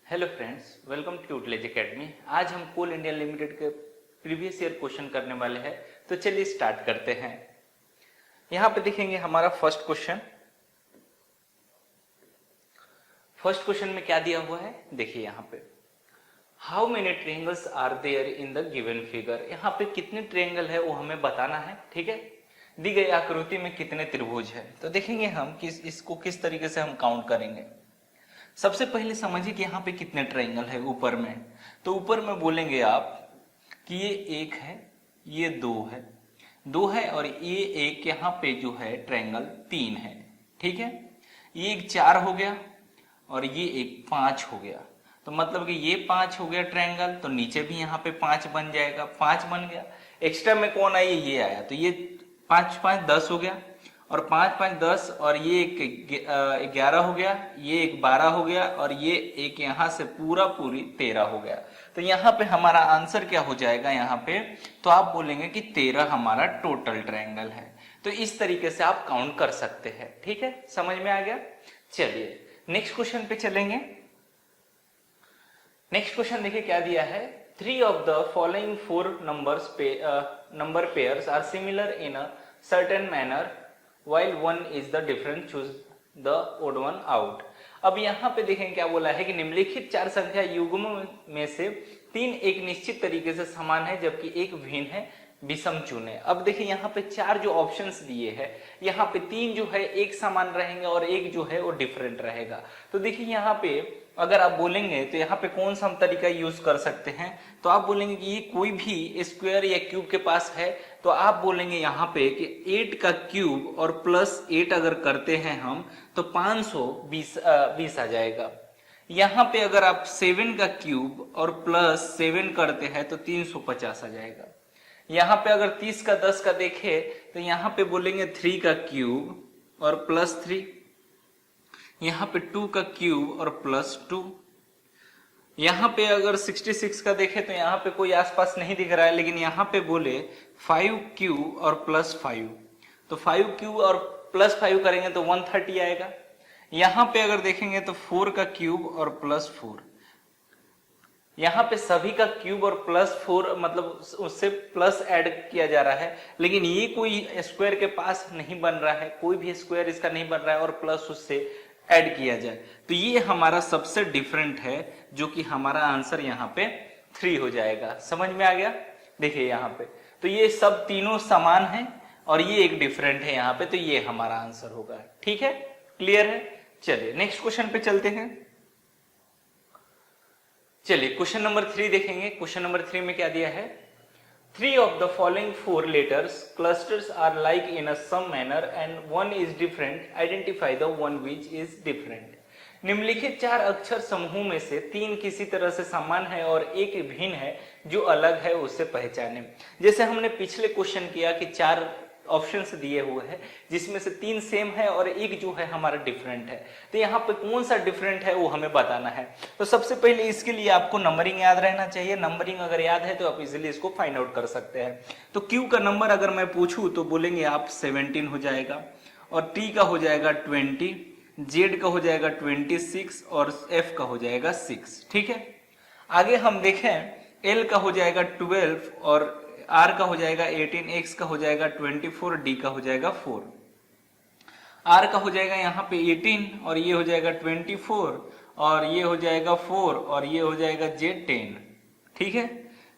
Hello friends, welcome to Tutelage Academy. आज हम कोल इंडिया लिमिटेड के प्रीवियस ईयर क्वेश्चन करने वाले हैं, तो चलिए स्टार्ट करते हैं। यहाँ पे देखेंगे हमारा फर्स्ट क्वेश्चन में क्या दिया हुआ है, देखिए यहाँ पे how many triangles are there in the given figure. यहाँ पे कितने ट्रायंगल है वो हमें बताना है, ठीक है। दी गई आकृति में कितने त्रिभुज है, तो देखेंगे हम इसको किस तरीके से हम काउंट करेंगे। सबसे पहले समझिए कि यहाँ पे कितने ट्रायंगल है ऊपर में। तो ऊपर में बोलेंगे आप कि ये एक है, ये दो है और ये एक यहाँ पे जो है ट्रायंगल तीन है, ठीक है। ये एक चार हो गया और ये एक पांच हो गया। तो मतलब कि ये पांच हो गया ट्रायंगल, तो नीचे भी यहाँ पे पांच बन जाएगा, पांच बन गया। एक्स्ट्रा में कौन आया, ये आया, तो ये पांच पांच 10 हो गया और पांच पांच 10 और ये एक 11 हो गया, ये एक 12 हो गया और ये एक यहाँ से पूरी 13 हो गया। तो यहाँ पे हमारा आंसर क्या हो जाएगा यहाँ पे, तो आप बोलेंगे कि 13 हमारा टोटल ट्रायंगल है। तो इस तरीके से आप काउंट कर सकते हैं, ठीक है, समझ में आ गया। चलिए नेक्स्ट क्वेश्चन पे चलेंगे। नेक्स्ट क्वेश्चन देखिए क्या दिया है। 3 of the following 4 number pairs are similar in a certain manner while one is the different, choose the odd one out। अब यहाँ पे देखें क्या बोला है कि निम्नलिखित चार संख्या युग्मों में से तीन एक निश्चित तरीके से समान है जबकि एक भिन्न है, विषम चुने। अब देखिए यहाँ पे चार जो ऑप्शंस दिए हैं, यहाँ पे तीन जो है एक समान रहेंगे और एक जो है वो डिफरेंट रहेगा। तो देखिए यहाँ पे अगर आप बोलेंगे तो यहाँ पे कौन सा हम तरीका यूज कर सकते हैं, तो आप बोलेंगे कि ये कोई भी स्क्वायर या क्यूब के पास है, तो आप बोलेंगे यहाँ पे कि 8 का क्यूब और प्लस 8 अगर करते हैं हम तो 520 आ जाएगा। यहाँ पे अगर आप 7 का क्यूब और प्लस 7 करते हैं तो 350 आ जाएगा। यहाँ पे अगर 30 का 10 का देखे तो यहाँ पे बोलेंगे 3 का क्यूब और प्लस 3, यहाँ पे 2 का क्यूब और प्लस 2। यहाँ पे अगर 66 का देखे तो यहाँ पे कोई आसपास नहीं दिख रहा है, लेकिन यहाँ पे बोले 5 क्यूब और प्लस 5, तो 5 क्यूब और प्लस 5 करेंगे तो 130 आएगा। यहाँ पे अगर देखेंगे तो 4 का क्यूब और प्लस 4, यहाँ पे सभी का क्यूब और प्लस 4 मतलब उससे प्लस ऐड किया जा रहा है, लेकिन ये कोई स्क्वायर के पास नहीं बन रहा है, कोई भी स्क्वायर इसका नहीं बन रहा है और प्लस उससे ऐड किया जाए, तो ये हमारा सबसे डिफरेंट है, जो कि हमारा आंसर यहाँ पे 3 हो जाएगा। समझ में आ गया। देखिए यहाँ पे तो ये सब तीनों समान है और ये एक डिफरेंट है यहाँ पे, तो ये हमारा आंसर होगा, ठीक है, क्लियर है। चलिए नेक्स्ट क्वेश्चन पे चलते हैं। चलिए क्वेश्चन नंबर 3 देखेंगे। क्वेश्चन नंबर 3 में क्या दिया है, 3 of the following 4 letters clusters are like in a some manner and one is different, identify the one which is different। निम्नलिखित चार अक्षर समूह में से तीन किसी तरह से समान है और एक भिन्न है, जो अलग है उससे पहचाने। जैसे हमने पिछले क्वेश्चन किया कि चार ऑप्शंस दिए हुए हैं जिसमें से तीन सेम है और एक जो है हमारा डिफरेंट है, तो यहाँ पे कौन सा डिफरेंट है वो हमें बताना है। तो सबसे पहले इसके लिए आपको नंबरिंग याद रहना चाहिए। नंबरिंग अगर याद है तो आप इजीली इसको फाइंड आउट कर सकते हैं। तो क्यू का नंबर अगर मैं पूछूं तो बोलेंगे आप 17 हो जाएगा और टी का हो जाएगा 20, जेड का हो जाएगा 26 और एफ का हो जाएगा 6, ठीक है। आगे हम देखें एल का हो जाएगा 12 और आर का हो जाएगा 18, एक्स का हो जाएगा 24, डी का हो जाएगा 4। आर का हो जाएगा यहाँ पे 18 और ये हो जाएगा 24 और ये हो जाएगा 4 और ये हो जाएगा जेड 10, ठीक है।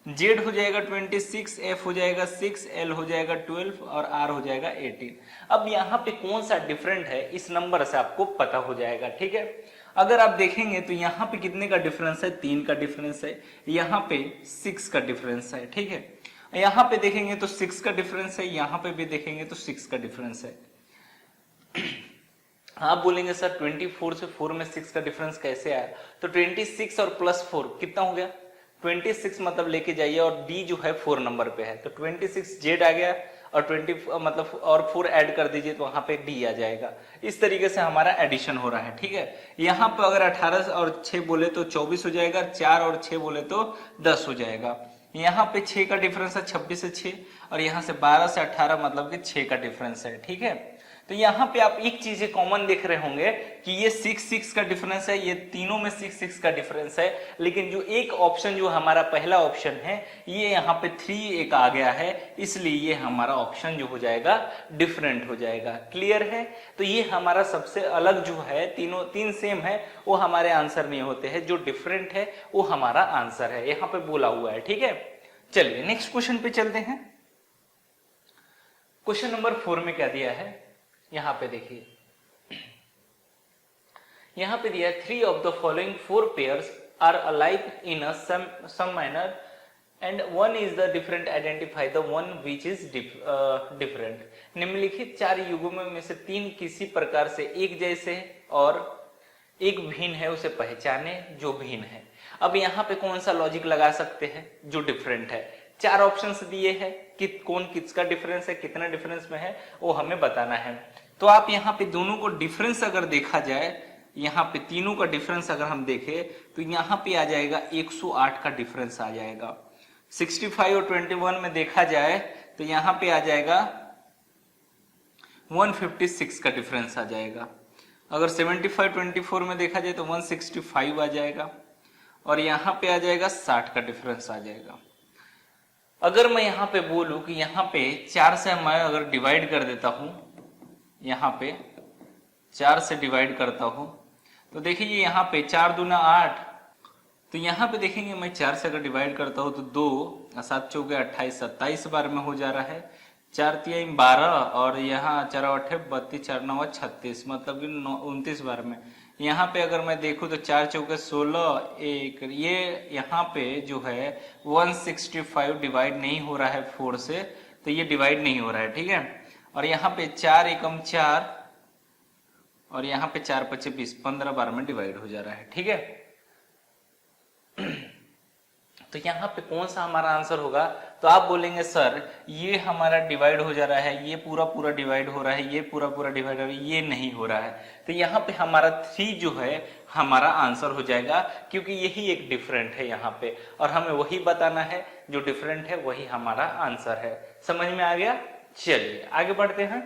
जेड हो जाएगा 26, एफ हो जाएगा 6, एल हो जाएगा 12 और आर हो जाएगा 18। अब यहाँ पे कौन सा डिफरेंट है इस नंबर से आपको पता हो जाएगा, ठीक है। अगर आप देखेंगे तो यहाँ पे कितने का डिफरेंस है, 3 का डिफरेंस है, यहाँ पे 6 का डिफरेंस है, ठीक है। यहाँ पे देखेंगे तो 6 का डिफरेंस है, यहाँ पे भी देखेंगे तो 6 का डिफरेंस है। आप बोलेंगे सर 24 से 4 में 6 का डिफरेंस कैसे आया, तो 26 और प्लस 4 कितना हो गया, 26 मतलब लेके जाइए और डी जो है 4 नंबर पे है, तो 26 जेड आ गया और 20 मतलब और 4 ऐड कर दीजिए तो वहां पे डी आ जाएगा। इस तरीके से हमारा एडिशन हो रहा है, ठीक है। यहाँ पे अगर 18 और 6 बोले तो 24 हो जाएगा, 4 और 6 बोले तो 10 हो जाएगा। यहाँ पे 6 का डिफरेंस है, 26 से 6 और यहाँ से 12 से 18 मतलब कि 6 का डिफरेंस है, ठीक है। तो यहाँ पे आप एक चीज कॉमन देख रहे होंगे कि ये 6 का डिफरेंस है, ये तीनों में 6 का डिफरेंस है, लेकिन जो एक ऑप्शन जो हमारा पहला ऑप्शन है ये यहाँ पे 3 एक आ गया है, इसलिए ये हमारा ऑप्शन जो हो जाएगा डिफरेंट हो जाएगा। क्लियर है? तो ये हमारा सबसे अलग जो है, तीनों तीन सेम है वो हमारे आंसर नहीं होते हैं, जो डिफरेंट है वो हमारा आंसर है, यहाँ पे बोला हुआ है। ठीक है, चलिए नेक्स्ट क्वेश्चन पे चलते हैं। क्वेश्चन नंबर 4 में क्या दिया है, यहां पे देखिए, यहां पे दिया है 3 of the following 4 pairs are alike in a same manner and one is the different, identify the one which is different. निम्नलिखित 4 युग्मों में से 3 किसी प्रकार से एक जैसे और एक भिन्न है, उसे पहचाने जो भिन्न है। अब यहाँ पे कौन सा लॉजिक लगा सकते हैं, जो डिफरेंट है। 4 ऑप्शंस दिए हैं कि कौन किसका डिफरेंस है, कितना डिफरेंस में है, वो हमें बताना है। तो आप यहाँ पे दोनों को डिफरेंस अगर देखा जाए, यहाँ पे तीनों का डिफरेंस अगर हम देखें तो यहाँ पे आ जाएगा 108 का डिफरेंस आ जाएगा। 65 और 21 में देखा जाए तो यहाँ पे आ जाएगा 156 का डिफरेंस आ जाएगा। अगर 75 24 में देखा जाए तो 165 आ जाएगा और यहाँ पे आ जाएगा 60 का डिफरेंस आ जाएगा। अगर मैं यहाँ पे बोलूं कि यहाँ पे 4 से मैं अगर डिवाइड कर देता हूं, यहाँ पे 4 से डिवाइड करता हूं तो देखिए यहाँ पे 4 दूना 8, तो यहाँ पे देखेंगे मैं 4 से अगर डिवाइड करता हूं तो 2 7 चौके 28 27 बार में हो जा रहा है, 4 3 12 और यहाँ 4 8 32 4 9 36, मतलब कि 29 बार में। यहाँ पे अगर मैं देखूं तो 4 चौके 16 1, ये यहाँ पे जो है 165 डिवाइड नहीं हो रहा है 4 से, तो ये डिवाइड नहीं हो रहा है। ठीक है, और यहाँ पे 4 एकम 4 और यहाँ पे 4 5 20 15 बार में डिवाइड हो जा रहा है। ठीक है, तो यहाँ पे कौन सा हमारा आंसर होगा, तो आप बोलेंगे सर ये हमारा डिवाइड हो जा रहा है, ये पूरा पूरा डिवाइड हो रहा है, ये पूरा पूरा डिवाइड हो रहा है, ये नहीं हो रहा है। तो यहाँ पे हमारा 3 जो है हमारा आंसर हो जाएगा, क्योंकि यही एक डिफरेंट है यहाँ पे और हमें वही बताना है, जो डिफरेंट है वही हमारा आंसर है। समझ में आ गया? चलिए आगे बढ़ते हैं।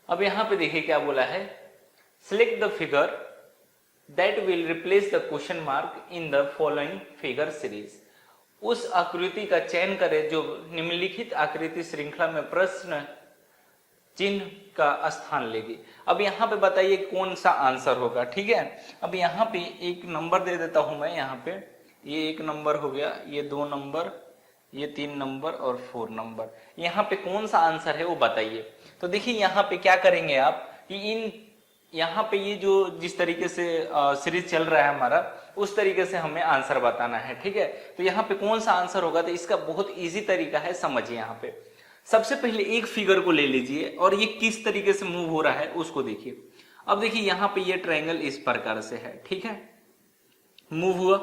अब यहाँ पे देखिए क्या बोला है, select the figure that will replace the question mark in the following figure series। उस आकृति का चयन करें जो निम्नलिखित आकृति श्रृंखला में प्रश्न चिन्ह का स्थान लेगी। अब यहाँ पे बताइए कौन सा आंसर होगा। ठीक है, अब यहाँ पे एक नंबर दे देता हूं मैं, यहाँ पे ये 1 नंबर हो गया, ये 2 नंबर, ये 3 नंबर और 4 नंबर। यहाँ पे कौन सा आंसर है वो बताइए। तो देखिए यहाँ पे क्या करेंगे आप कि इन यहाँ पे ये जो जिस तरीके से सीरीज चल रहा है हमारा, उस तरीके से हमें आंसर बताना है। ठीक है, तो यहाँ पे कौन सा आंसर होगा, तो इसका बहुत इजी तरीका है, समझिए। यहाँ पे सबसे पहले एक फिगर को ले लीजिए और ये किस तरीके से मूव हो रहा है उसको देखिए। अब देखिए यहाँ पे ये ट्रायंगल इस प्रकार से है। ठीक है, मूव हुआ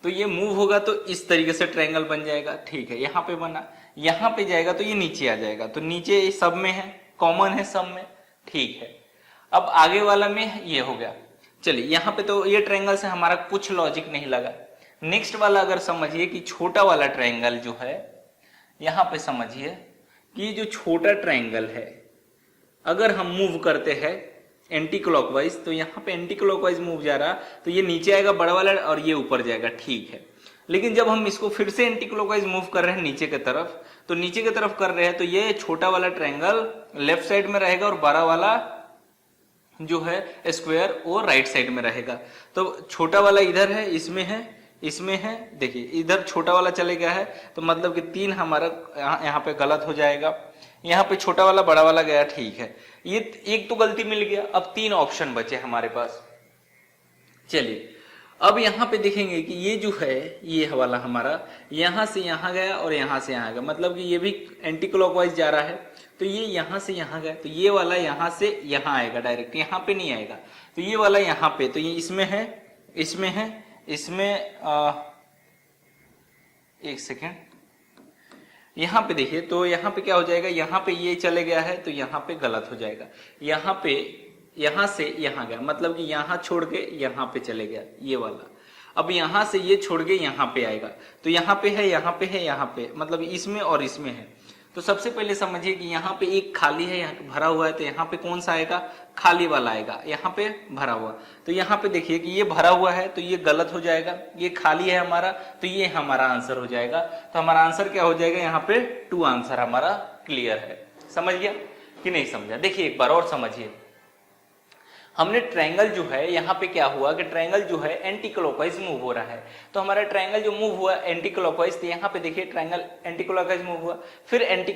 तो ये मूव होगा तो इस तरीके से ट्रायंगल बन जाएगा। ठीक है, यहाँ पे बना, यहाँ पे जाएगा तो ये नीचे आ जाएगा, तो नीचे सब में है, कॉमन है सब में। ठीक है, अब आगे वाला में ये हो गया। चलिए यहाँ पे तो ये ट्रायंगल से हमारा कुछ लॉजिक नहीं लगा। नेक्स्ट वाला अगर समझिए कि छोटा वाला ट्रायंगल जो है, यहाँ पे समझिए कि जो छोटा ट्रायंगल है अगर हम मूव करते हैं एंटी क्लॉकवाइज, तो यहाँ पे एंटी क्लॉकवाइज मूव जा रहा, तो ये नीचे आएगा बड़ा वाला और ये ऊपर जाएगा। ठीक है, लेकिन जब हम इसको फिर से एंटी क्लॉकवाइज मूव कर रहे हैं नीचे की तरफ, तो नीचे की तरफ कर रहे हैं तो ये छोटा वाला ट्रायंगल लेफ्ट साइड में रहेगा और बड़ा वाला जो है स्क्वायर वो राइट साइड में रहेगा। तो छोटा वाला इधर है, इसमें है, इसमें है, देखिए इधर छोटा वाला चले गया है, तो मतलब कि 3 हमारा यहाँ पे गलत हो जाएगा। यहाँ पे छोटा वाला बड़ा वाला गया। ठीक है, ये एक तो गलती मिल गया, अब 3 ऑप्शन बचे हमारे पास। चलिए अब यहाँ पे देखेंगे कि ये जो है ये वाला हमारा यहाँ से यहाँ गया और यहाँ से यहाँ गया, मतलब कि ये भी एंटी क्लॉकवाइज जा रहा है, तो ये यहाँ से यहाँ गया, तो ये वाला यहाँ से यहाँ आएगा डायरेक्ट, यहाँ पे नहीं आएगा। तो ये वाला यहाँ पे, तो ये इसमें है, इसमें है, इसमें एक सेकेंड, यहाँ पे देखिए, तो यहाँ पे क्या हो जाएगा, यहाँ पे ये चले गया है तो यहाँ पे गलत हो जाएगा। यहाँ पे यहाँ से यहाँ गया, मतलब कि यहाँ छोड़ के यहाँ पे चले गया ये वाला। अब यहाँ से ये छोड़ के यहाँ पे आएगा, तो यहाँ पे है, यहाँ पे है, यहाँ पे, मतलब इसमें और इसमें है। तो सबसे पहले समझिए कि यहाँ पे एक खाली है, यहाँ पे भरा हुआ है, तो यहाँ पे कौन सा आएगा, खाली वाला आएगा, यहाँ पे भरा हुआ। तो यहाँ पे देखिए कि ये भरा हुआ है तो ये गलत हो जाएगा, ये खाली है हमारा तो ये हमारा आंसर हो जाएगा। तो हमारा आंसर क्या हो जाएगा, यहाँ पे 2 आंसर हमारा क्लियर है। समझ गया कि नहीं समझा? देखिए एक बार और समझिए, हमने ट्रायंगल जो है यहाँ पे क्या हुआ कि ट्रायंगल जो है एंटी क्लॉकवाइज मूव हो रहा है। तो हमारा ट्रायंगल जो मूव हुआ एंटी क्लॉकवाइज, तो यहाँ पे देखिए ट्रायंगल एंटी क्लॉकवाइज मूव हुआ, फिर एंटी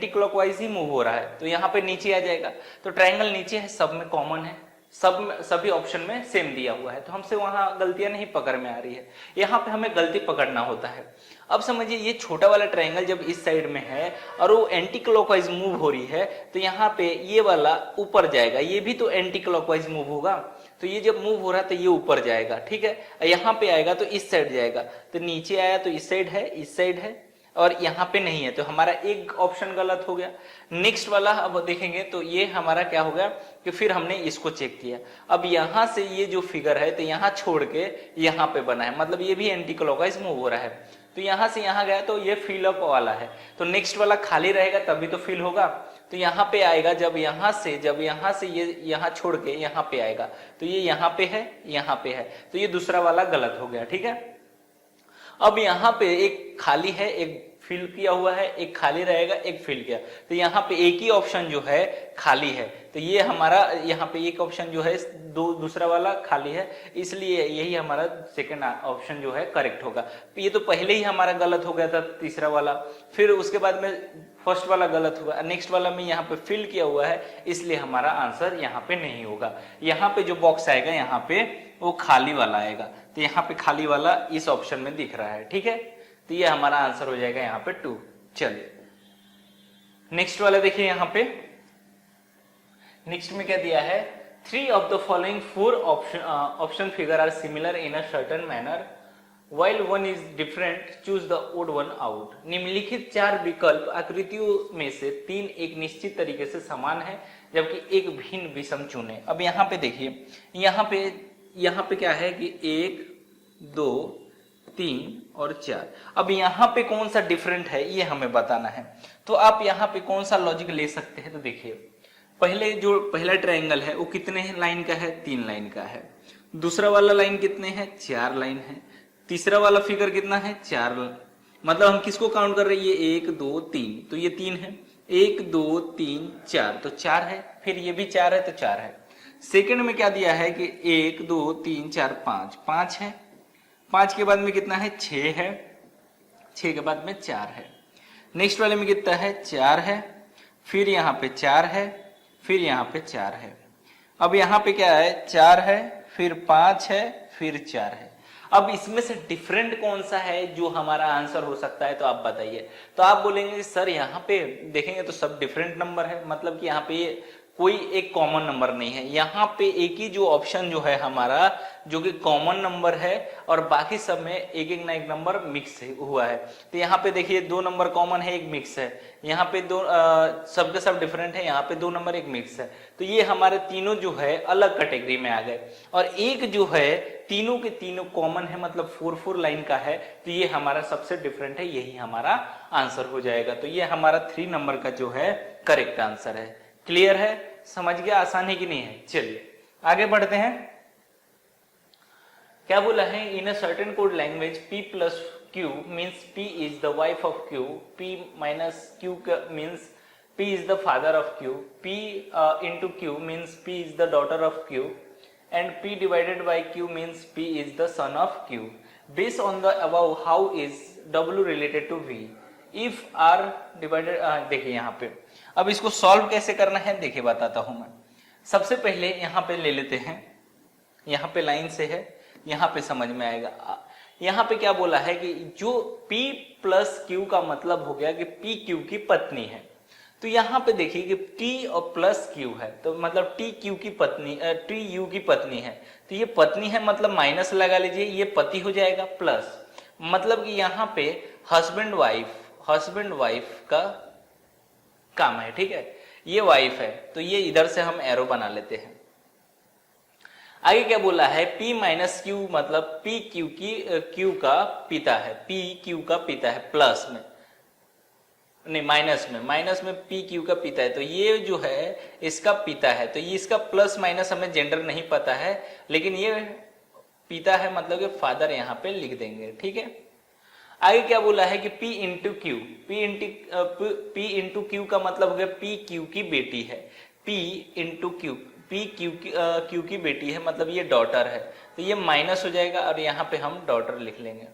क्लॉकवाइज ही मूव हो रहा है, तो यहाँ पे नीचे आ जाएगा। तो ट्रायंगल नीचे है, सब में कॉमन है, सभी ऑप्शन में सेम दिया हुआ है, तो हमसे वहां गलतियां नहीं पकड़ में आ रही है, यहाँ पे हमें गलती पकड़ना होता है। अब समझिए ये छोटा वाला ट्रायंगल जब इस साइड में है और वो एंटी क्लॉकवाइज मूव हो रही है, तो यहाँ पे ये वाला ऊपर जाएगा, ये भी तो एंटी क्लॉकवाइज मूव होगा, तो ये जब मूव हो रहा है तो ये ऊपर जाएगा, ठीक है। यहाँ पे आएगा तो इस साइड जाएगा, तो नीचे आया तो इस साइड है, इस साइड है, और यहाँ पे नहीं है, तो हमारा एक ऑप्शन गलत हो गया। नेक्स्ट वाला अब देखेंगे तो ये हमारा क्या हो गया कि फिर हमने इसको चेक किया, अब यहाँ से ये जो फिगर है तो यहाँ छोड़ के यहाँ पे बना है, मतलब ये भी एंटी क्लॉकवाइज मूव हो रहा है, तो यहाँ से यहाँ गया तो ये फिल अप वाला है, तो नेक्स्ट वाला खाली रहेगा तभी तो फिल होगा। तो यहाँ पे आएगा जब यहाँ से ये यहाँ छोड़ के यहाँ पे आएगा, तो ये यहाँ पे है, तो ये दूसरा वाला गलत हो गया, ठीक है। अब यहाँ पे एक खाली है, एक फिल किया हुआ है, एक खाली रहेगा, एक फिल किया, तो यहाँ पे एक ही ऑप्शन जो है खाली है, तो ये हमारा यहाँ पे एक ऑप्शन जो है दूसरा वाला खाली है, इसलिए यही हमारा सेकंड ऑप्शन जो है करेक्ट होगा। ये तो पहले ही हमारा गलत हो गया था तीसरा वाला, फिर उसके बाद में फर्स्ट वाला गलत हुआ, नेक्स्ट वाला में यहाँ पे फिल किया हुआ है, इसलिए हमारा आंसर यहाँ पे नहीं होगा। यहाँ पे जो बॉक्स आएगा यहाँ पे वो खाली वाला आएगा, तो यहाँ पे खाली वाला इस ऑप्शन में दिख रहा है, ठीक है। तो ये हमारा आंसर हो जाएगा यहाँ पे 2। चलिए नेक्स्ट वाला देखिए, यहाँ पे नेक्स्ट में क्या दिया है, 3 of the following 4 option figure are similar in a certain manner while one is different, choose the odd one out। निम्नलिखित 4 विकल्प आकृतियों में से 3 एक निश्चित तरीके से समान है जबकि एक भिन्न विषम चुने। अब यहाँ पे देखिए, यहाँ पे क्या है कि 1 2 3 और 4। अब यहाँ पे कौन सा डिफरेंट है ये हमें बताना है, तो आप यहाँ पे कौन सा लॉजिक ले सकते हैं। तो देखिए पहला ट्रायंगल है वो कितने लाइन का है, 3 लाइन का है। दूसरा वाला लाइन कितने हैं, 4 लाइन है। तीसरा वाला फिगर कितना है, 4, मतलब हम किसको काउंट कर रहे हैं, ये 1 2 3, तो ये 3 है, 1 2 3 4, तो 4 है, फिर ये भी 4 है तो 4 है। सेकंड में क्या दिया है कि 1 2 3 4 5 है, 5 के बाद में कितना है, 6 है, 6 के बाद में 4 है। नेक्स्ट वाले में कितना है, 4 है, फिर यहाँ पे 4 है, फिर यहाँ पे 4 है। अब यहाँ पे क्या है, 4 है, फिर 5 है, फिर 4 है। अब इसमें से डिफरेंट कौन सा है जो हमारा आंसर हो सकता है, तो आप बताइए। तो आप बोलेंगे सर यहाँ पे देखेंगे तो सब डिफरेंट नंबर है, मतलब कि यहाँ पे कोई एक कॉमन नंबर नहीं है। यहाँ पे एक ही जो ऑप्शन जो है हमारा जो कि कॉमन नंबर है और बाकी सब में एक एक ना एक नंबर मिक्स हुआ है। तो यहाँ पे देखिए 2 नंबर कॉमन है, एक मिक्स है। यहाँ पे सब के सब डिफरेंट है, यहाँ पे 2 नंबर एक मिक्स है। तो ये हमारे तीनों जो है अलग कैटेगरी में आ गए, और एक जो है तीनों के तीनों कॉमन है, मतलब 4 लाइन का है, तो ये हमारा सबसे डिफरेंट है, यही हमारा आंसर हो जाएगा। तो ये हमारा 3 नंबर का जो है करेक्ट आंसर है। क्लियर है, समझ गया, आसान है कि नहीं है। चलिए आगे बढ़ते हैं। क्या बोला है, in a certain code language P plus Q means P is the wife of Q, P minus Q means P is the father of Q, P into Q means P is the daughter of Q, and P divided by Q means P is the son of Q. Based on the above, how is W related to V? If R divided, देखिए यहाँ पे अब इसको solve कैसे करना है, देखिए बताता हूं मैं। सबसे पहले यहाँ पे ले लेते हैं, यहाँ पे लाइन से है, यहाँ पे समझ में आएगा। यहाँ पे क्या बोला है कि जो P plus Q का मतलब हो गया कि P Q की पत्नी है। तो यहाँ पे देखिए कि T और प्लस Q है, तो मतलब T Q की पत्नी, T U की पत्नी है, तो ये पत्नी है मतलब माइनस लगा लीजिए, ये पति हो जाएगा, प्लस मतलब कि यहाँ पे हस्बैंड वाइफ का काम है, ठीक है, ये वाइफ है, तो ये इधर से हम एरो बना लेते हैं। आगे क्या बोला है, P माइनस Q मतलब P Q का पिता है, P Q का पिता है प्लस में, नहीं माइनस में पी क्यू का पिता है, तो ये जो है इसका पिता है, तो ये इसका प्लस माइनस हमें जेंडर नहीं पता है, लेकिन ये पिता है मतलब कि फादर यहाँ पे लिख देंगे। ठीक है, आगे क्या बोला है कि P into Q, P into Q का मतलब हो गया P क्यू की बेटी है, P into Q, P Q की बेटी है मतलब ये डॉटर है, तो ये माइनस हो जाएगा और यहाँ पे हम डॉटर लिख लेंगे।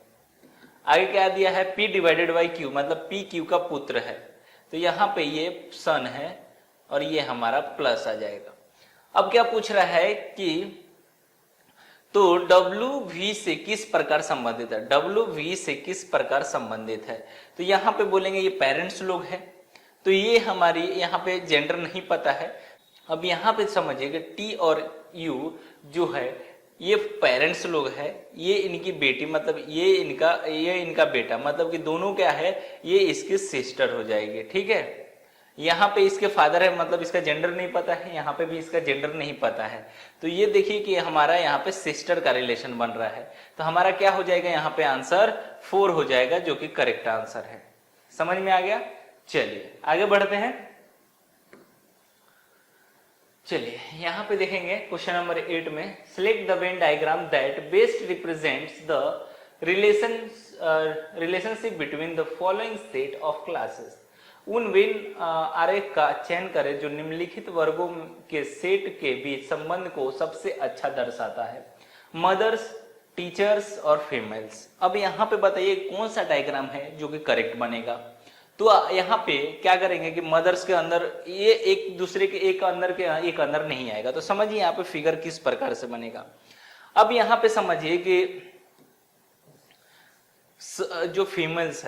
आगे क्या दिया है P डिवाइडेड बाई क्यू मतलब P क्यू का पुत्र है, तो यहाँ पे ये सन है और ये हमारा प्लस आ जाएगा। अब क्या पूछ रहा है कि तो WV से किस प्रकार संबंधित है, WV से किस प्रकार संबंधित है, तो यहाँ पे बोलेंगे ये पेरेंट्स लोग हैं, तो ये हमारी यहाँ पे जेंडर नहीं पता है। अब यहाँ पे समझिए कि T और U जो है ये पेरेंट्स लोग है, ये इनकी बेटी मतलब ये इनका बेटा मतलब कि दोनों क्या है, ये इसकी सिस्टर हो जाएगी। ठीक है, यहाँ पे इसके फादर है मतलब इसका जेंडर नहीं पता है, यहाँ पे भी इसका जेंडर नहीं पता है, तो ये देखिए कि हमारा यहाँ पे सिस्टर का रिलेशन बन रहा है, तो हमारा क्या हो जाएगा यहाँ पे आंसर 4 हो जाएगा जो कि करेक्ट आंसर है। समझ में आ गया? चलिए आगे बढ़ते हैं। चलिए यहाँ पे देखेंगे क्वेश्चन नंबर 8 में select the Venn diagram that best represents the relationship between the following set of classes. उन वेन आरेख का चयन करें जो निम्नलिखित वर्गों के सेट के बीच संबंध को सबसे अच्छा दर्शाता है, मदर्स, टीचर्स और फीमेल्स। अब यहाँ पे बताइए कौन सा डायग्राम है जो कि करेक्ट बनेगा। तो यहाँ पे क्या करेंगे कि मदर्स के अंदर ये एक दूसरे के एक अंदर नहीं आएगा, तो समझिए यहाँ पे फिगर किस प्रकार से बनेगा। अब यहाँ पे समझिए कि जो फीमेल्स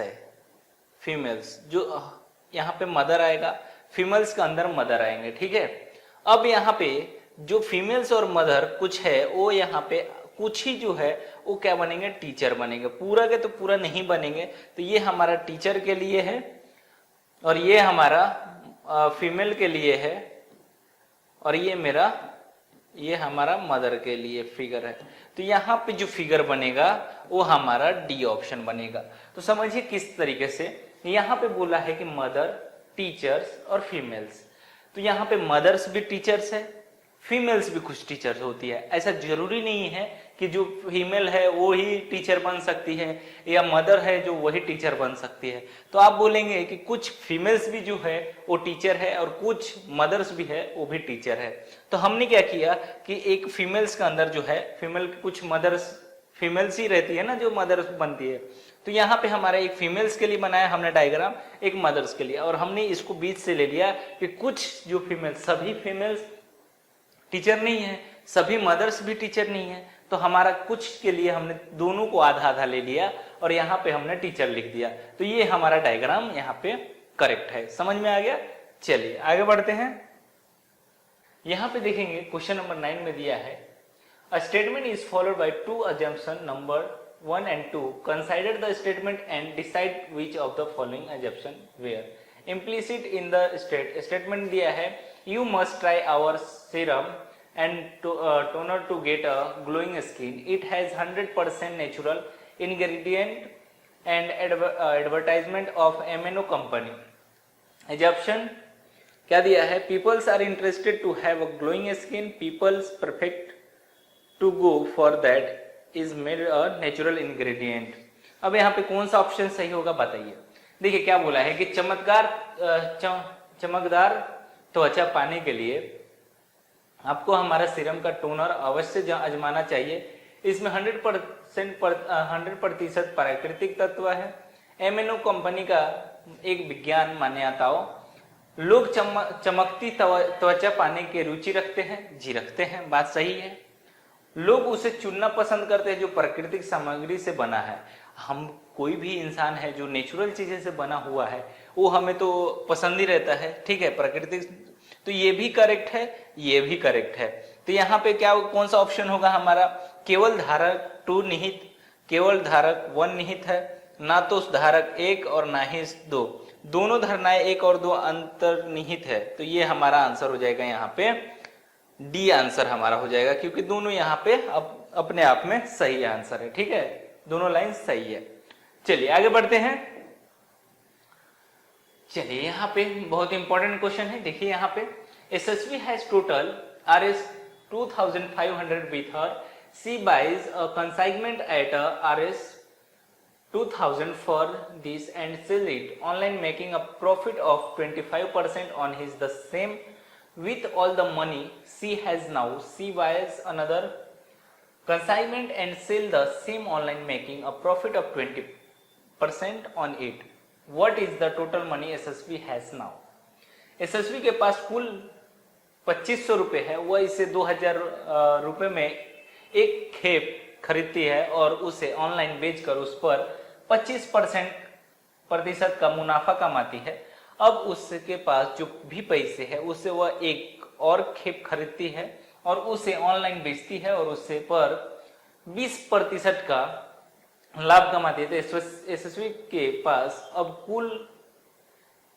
जो यहाँ पे मदर आएगा, फीमेल्स के अंदर मदर आएंगे। ठीक है, अब यहाँ पे जो फीमेल्स और मदर कुछ है वो यहाँ पे कुछ ही जो है वो क्या बनेंगे, टीचर बनेंगे। पूरा के तो पूरा नहीं बनेंगे, तो ये हमारा टीचर के लिए है और ये हमारा फीमेल के लिए है और ये हमारा मदर के लिए फिगर है। तो यहाँ पे जो फिगर बनेगा वो हमारा डी ऑप्शन बनेगा। तो समझिए किस तरीके से यहाँ पे बोला है कि मदर, टीचर्स और फीमेल्स, तो यहाँ पे मदर्स भी टीचर्स है, फीमेल्स भी कुछ टीचर्स होती है। ऐसा जरूरी नहीं है कि जो फीमेल है वो ही टीचर बन सकती है या मदर है जो वही टीचर बन सकती है। तो आप बोलेंगे कि कुछ फीमेल्स भी जो है वो टीचर है और कुछ मदर्स भी है वो भी टीचर है। तो हमने क्या किया कि एक फीमेल्स के अंदर जो है कुछ मदर्स, फीमेल्स ही रहती है ना जो मदर्स बनती है, तो यहाँ पे हमारा एक फीमेल्स के लिए बनाया हमने डायग्राम, एक मदर्स के लिए, और हमने इसको बीच से ले लिया कि कुछ जो फीमेल्स, सभी फीमेल्स टीचर नहीं है, सभी मदर्स भी टीचर नहीं है, तो हमारा कुछ के लिए हमने दोनों को आधा आधा ले लिया और यहाँ पे हमने टीचर लिख दिया। तो ये हमारा डायग्राम यहाँ पे करेक्ट है। समझ में आ गया? चलिए आगे बढ़ते हैं। यहाँ पे देखेंगे क्वेश्चन नंबर 9 में दिया है a statement is followed by two assumption number 1 and 2. Consider the statement and decide which of the following assumption were implicit in the statement दिया है you must try our serum and toner to get a glowing skin. It has 100% natural ingredient and advertisement of M&O company. Assumption क्या दिया है peoples are interested to have a glowing skin. People's perfect to go for that is made a natural ingredient. अब यहाँ पे कौन सा option सही होगा बताइए। देखिए क्या बोला है कि चमकदार त्वचा पाने के लिए आपको हमारा सीरम का टोनर अवश्य आजमाना चाहिए। इसमें 100% प्राकृतिक तत्व है। M&O कंपनी का एक विज्ञान मान्यताओं, लोग चमकती त्वचा पाने की रुचि रखते हैं। जी रखते हैं, बात सही है। लोग उसे चुनना पसंद करते हैं जो प्राकृतिक सामग्री से बना है। हम कोई भी इंसान है जो नेचुरल चीजें से बना हुआ है वो हमें तो पसंद ही रहता है। ठीक है, प्राकृतिक, तो ये भी करेक्ट है, ये भी करेक्ट है। तो यहाँ पे क्या कौन सा ऑप्शन होगा हमारा, केवल धारक 2 निहित, केवल धारक 1 निहित है, ना तो धारक 1 और ना ही 2, दोनों धारणाएं 1 और 2 अंतर्निहित है। तो ये हमारा आंसर हो जाएगा यहाँ पे डी आंसर हमारा हो जाएगा, क्योंकि दोनों यहाँ पे अपने आप में सही आंसर है। ठीक है, दोनों लाइन सही है। चलिए आगे बढ़ते हैं। चलिए यहाँ पे बहुत इंपॉर्टेंट क्वेश्चन है, देखिए यहाँ पे SSV has total Rs 2500 with her. She buys a consignment at Rs 2000 for this and sell it online, making a profit of 25% on his the same. With all the money she has now, she buys another consignment and sell the same online, making a profit of 20% on it. What is the total money SSV has now? SSV के पास कुल 2500 रुपये है, वह इसे 2000 रुपये में एक खेप खरीदती है और उसे ऑनलाइन बेचकर उस पर 25% का मुनाफा कमाती है। अब उसके पास जो भी पैसे है उससे वह एक और खेप खरीदती है और उसे ऑनलाइन बेचती है और उससे पर 20% का लाभ कमाती है। तो SSV के पास अब कुल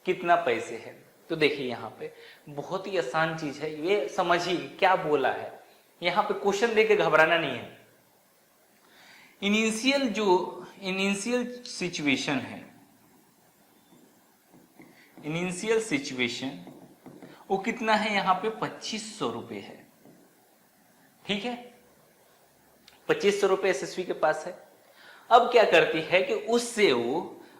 कितना पैसे है? तो देखिए यहाँ पे बहुत ही आसान चीज है, ये समझिए क्या बोला है। यहाँ पे क्वेश्चन देके घबराना नहीं है। इनिशियल सिचुएशन है, इनिशियल सिचुएशन वो कितना है? यहाँ पे 2500 रुपये है, ठीक है। 2500 रुपये SSV के पास है। अब क्या करती है कि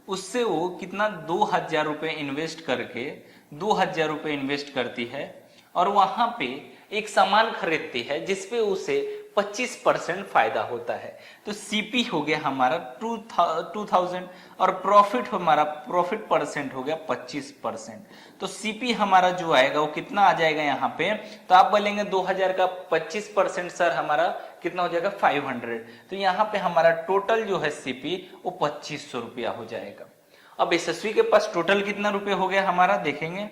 उससे वो कितना 2000 रुपये इन्वेस्ट करके 2000 रुपये इन्वेस्ट करती है और वहां पे एक सामान खरीदती है जिसपे उसे 25% फायदा होता है। तो सीपी हो गया हमारा 2000 और प्रॉफिट परसेंट हो गया 25%। तो सीपी हमारा जो आएगा वो कितना आ जाएगा यहाँ पे? तो आप बोलेंगे 2000 का 25% सर हमारा कितना हो जाएगा? 500। तो यहाँ पे हमारा टोटल जो है सीपी वो 2500 रुपया हो जाएगा। अब SSV के पास टोटल कितना रुपये हो गया हमारा, देखेंगे।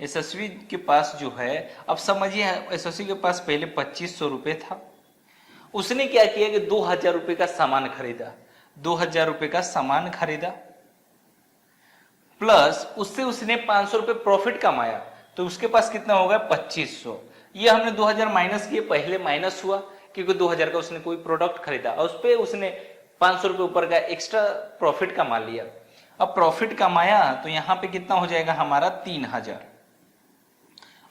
SSV के पास जो है, अब समझिए SSV के पास पहले 2500 रुपये था। उसने क्या किया कि 2000 रुपये का सामान खरीदा, 2000 रुपये का सामान खरीदा प्लस उससे उसने 500 रुपये प्रॉफिट कमाया। तो उसके पास कितना होगा? 2500। ये हमने 2000 माइनस किए, पहले माइनस हुआ क्योंकि 2000 का उसने कोई प्रोडक्ट खरीदा और उस पर उसने 500 रुपये ऊपर का एक्स्ट्रा प्रॉफिट कमा लिया। अब प्रॉफिट कमाया तो यहाँ पे कितना हो जाएगा हमारा? 3000।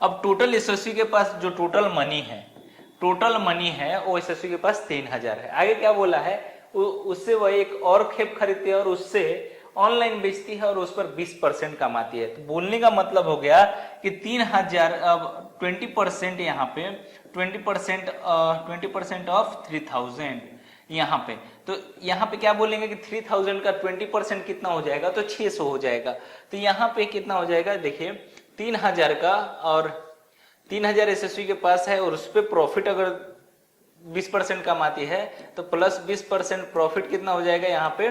अब टोटल SSV के पास जो टोटल मनी है वो SSV के पास 3000 है। आगे क्या बोला है? उससे वह एक और खेप खरीदती है और उससे ऑनलाइन बेचती है और उस पर 20% कमाती है। तो बोलने का मतलब हो गया कि 3000, अब 20% यहाँ पे 20% ऑफ 3000 यहाँ पे। तो यहाँ पे क्या बोलेंगे कि 3000 का 20% कितना हो जाएगा? तो 600 हो जाएगा। तो यहाँ पे कितना हो जाएगा? देखिए 3000 का, और 3000 SSV के पास है और उस पर प्रॉफिट अगर 20% कमाती है तो प्लस 20% प्रॉफिट कितना हो जाएगा? यहाँ पे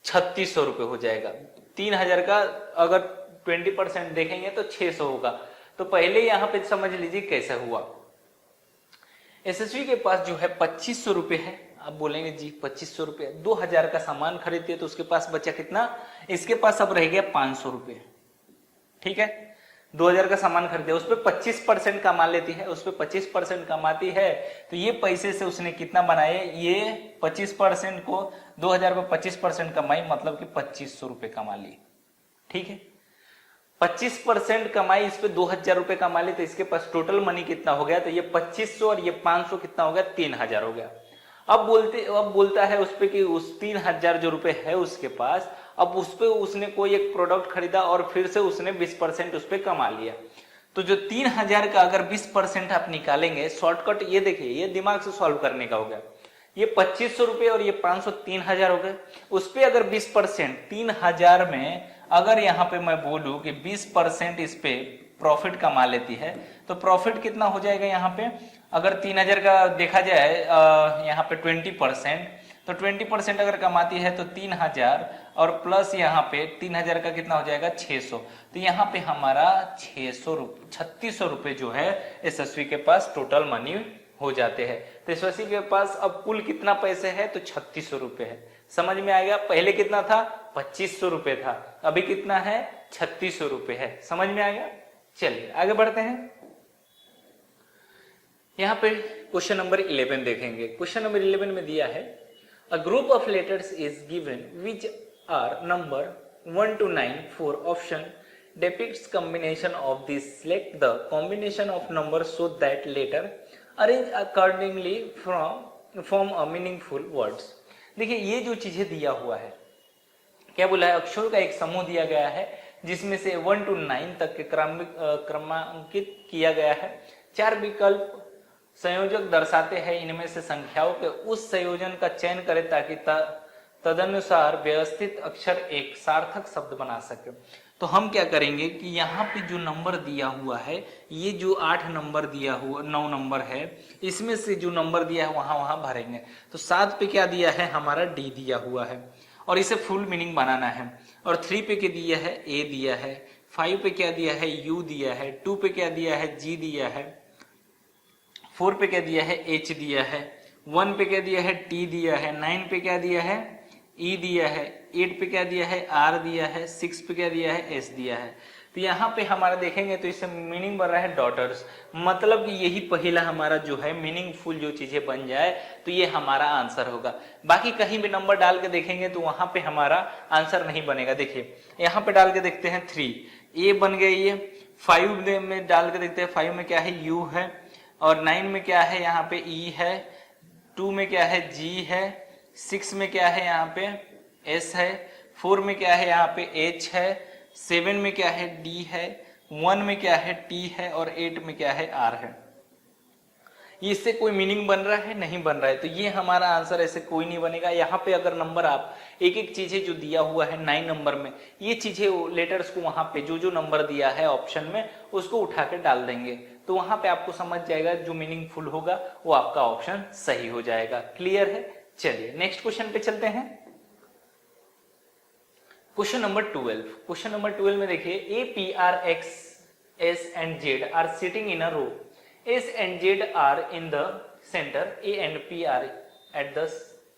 3600 रुपये हो जाएगा। 3000 का अगर 20% देखेंगे तो 600 होगा। तो पहले यहाँ पे समझ लीजिए कैसे हुआ। SSV के पास जो है 2500 रुपये है। आप बोलेंगे जी 2500 रुपये, 2000 का सामान खरीदती है तो उसके पास बचा कितना? इसके पास अब रह गया 500 रुपये, ठीक है। 2000 का सामान खरीदे, उस पर 25% कमा लेती है, उस पर 25% कमाती है। तो ये पैसे से उसने कितना बनाए? ये 25% को 2000 पर 25% कमाई, मतलब कि 2500 रुपये कमा ली, ठीक है। 25% कमाई, इस पे 2000 रुपये कमा ली, तो इसके पास टोटल मनी कितना हो गया? तो ये 2500 और ये 500 कितना हो गया? 3000 हो गया। अब बोलता है उस पे कि उस 3000 जो रुपए है उसके पास, अब उस पे उसने कोई एक प्रोडक्ट खरीदा और फिर से उसने 20% उस पे कमा लिया। तो जो 3000 का अगर 20% आप निकालेंगे, शॉर्टकट ये देखिए, ये दिमाग से सॉल्व करने का हो गया। ये 2500 रुपये और ये 500, 3000 हो गए। उस पे अगर 20%, 3000 में अगर यहाँ पे मैं बोलूं कि 20% इस पे प्रॉफिट कमा लेती है तो प्रॉफिट कितना हो जाएगा? यहाँ पे अगर 3000 का देखा जाए यहाँ पे 20%, तो 20% अगर कमाती है तो 3000 और प्लस यहाँ पे 3000 का कितना हो जाएगा? 600। तो यहाँ पे हमारा 3600 रुपये जो है SSV के पास टोटल मनी हो जाते हैं। तो SSV के पास अब कुल कितना पैसे है? तो 3600 रुपये है। समझ में आ गया? पहले कितना था? 2500 रुपये था, अभी कितना है? 3600 रुपये है। समझ में आ गया? चलिए आगे बढ़ते हैं। यहाँ पे क्वेश्चन नंबर 11 देखेंगे। क्वेश्चन नंबर 11 में दिया है, a group of letters is given which are number 1 to 9 for option depicts combination of these. Select the combination of numbers so that later arrange accordingly from form a meaningful words. देखिए ये जो चीजें दिया हुआ है, क्या बोला है, अक्षरों का एक समूह दिया गया है जिसमें से 1 to 9 तक के क्रमांकित किया गया है। 4 विकल्प संयोजक दर्शाते हैं, इनमें से संख्याओं के उस संयोजन का चयन करें ताकि तदनुसार व्यवस्थित अक्षर एक सार्थक शब्द बना सके। तो हम क्या करेंगे कि यहाँ पे जो नंबर दिया हुआ है, ये जो 8 नंबर दिया हुआ 9 नंबर है, इसमें से जो नंबर दिया है वहां भरेंगे। तो 7 पे क्या दिया है, हमारा डी दिया हुआ है और इसे फुल मीनिंग बनाना है। और 3 पे क्या दिया है, ए दिया है। 5 पे क्या दिया है, यू दिया है। 2 पे क्या दिया है, जी दिया है। 4 पे क्या दिया है, एच दिया है। 1 पे क्या दिया है, टी दिया है। 9 पे क्या दिया है, ई दिया है। 8 पे क्या दिया है, आर दिया है। 6 पे क्या दिया है, एस दिया है। तो यहाँ पे हमारा देखेंगे तो इससे मीनिंग बन रहा है डॉटर्स, मतलब कि यही पहला हमारा जो है मीनिंगफुल जो चीजें बन जाए तो ये हमारा आंसर होगा। बाकी कहीं भी नंबर डाल के देखेंगे तो वहां पे हमारा आंसर नहीं बनेगा। देखिए यहाँ पे डाल के देखते हैं 3, ए बन गई ये। 5 में डाल के देखते हैं, 5 में क्या है, यू है। और 9 में क्या है, यहाँ पे ई है। 2 में क्या है, जी है। 6 में क्या है, यहाँ पे एस है। 4 में क्या है, यहाँ पे एच है। 7 में क्या है, डी है। 1 में क्या है, टी है। और 8 में क्या है, आर है। इससे कोई मीनिंग बन रहा है, नहीं बन रहा है, तो ये हमारा आंसर ऐसे कोई नहीं बनेगा। यहाँ पे अगर नंबर आप एक एक चीजें जो दिया हुआ है 9 नंबर में, ये चीजें लेटर्स को वहां पे जो जो नंबर दिया है ऑप्शन में उसको उठा के डाल देंगे तो वहां पे आपको समझ जाएगा जो मीनिंगफुल होगा वो आपका ऑप्शन सही हो जाएगा। क्लियर है? चलिए नेक्स्ट क्वेश्चन पे चलते हैं। Question number 12। क्वेश्चन नंबर 12 में देखिए, A P R X S and Z are sitting in a row. S and Z are in the center, A and P are at the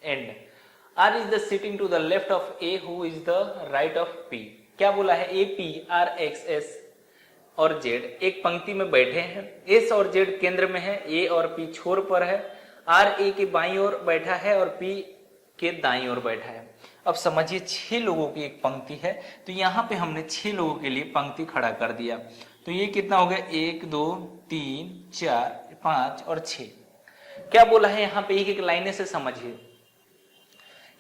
end. R is the sitting to the left of A, who is the right of P. क्या बोला है, A, P, R, X, S और Z एक पंक्ति में बैठे हैं। S और Z केंद्र में है, A और P छोर पर है। R A के बाईं ओर बैठा है और P के दाईं ओर बैठा है। अब समझिए 6 लोगों की एक पंक्ति है, तो यहाँ पे हमने 6 लोगों के लिए पंक्ति खड़ा कर दिया। तो ये कितना हो गया, 1 2 3 4 5 और 6। क्या बोला है यहाँ पे, एक एक लाइने से समझिए।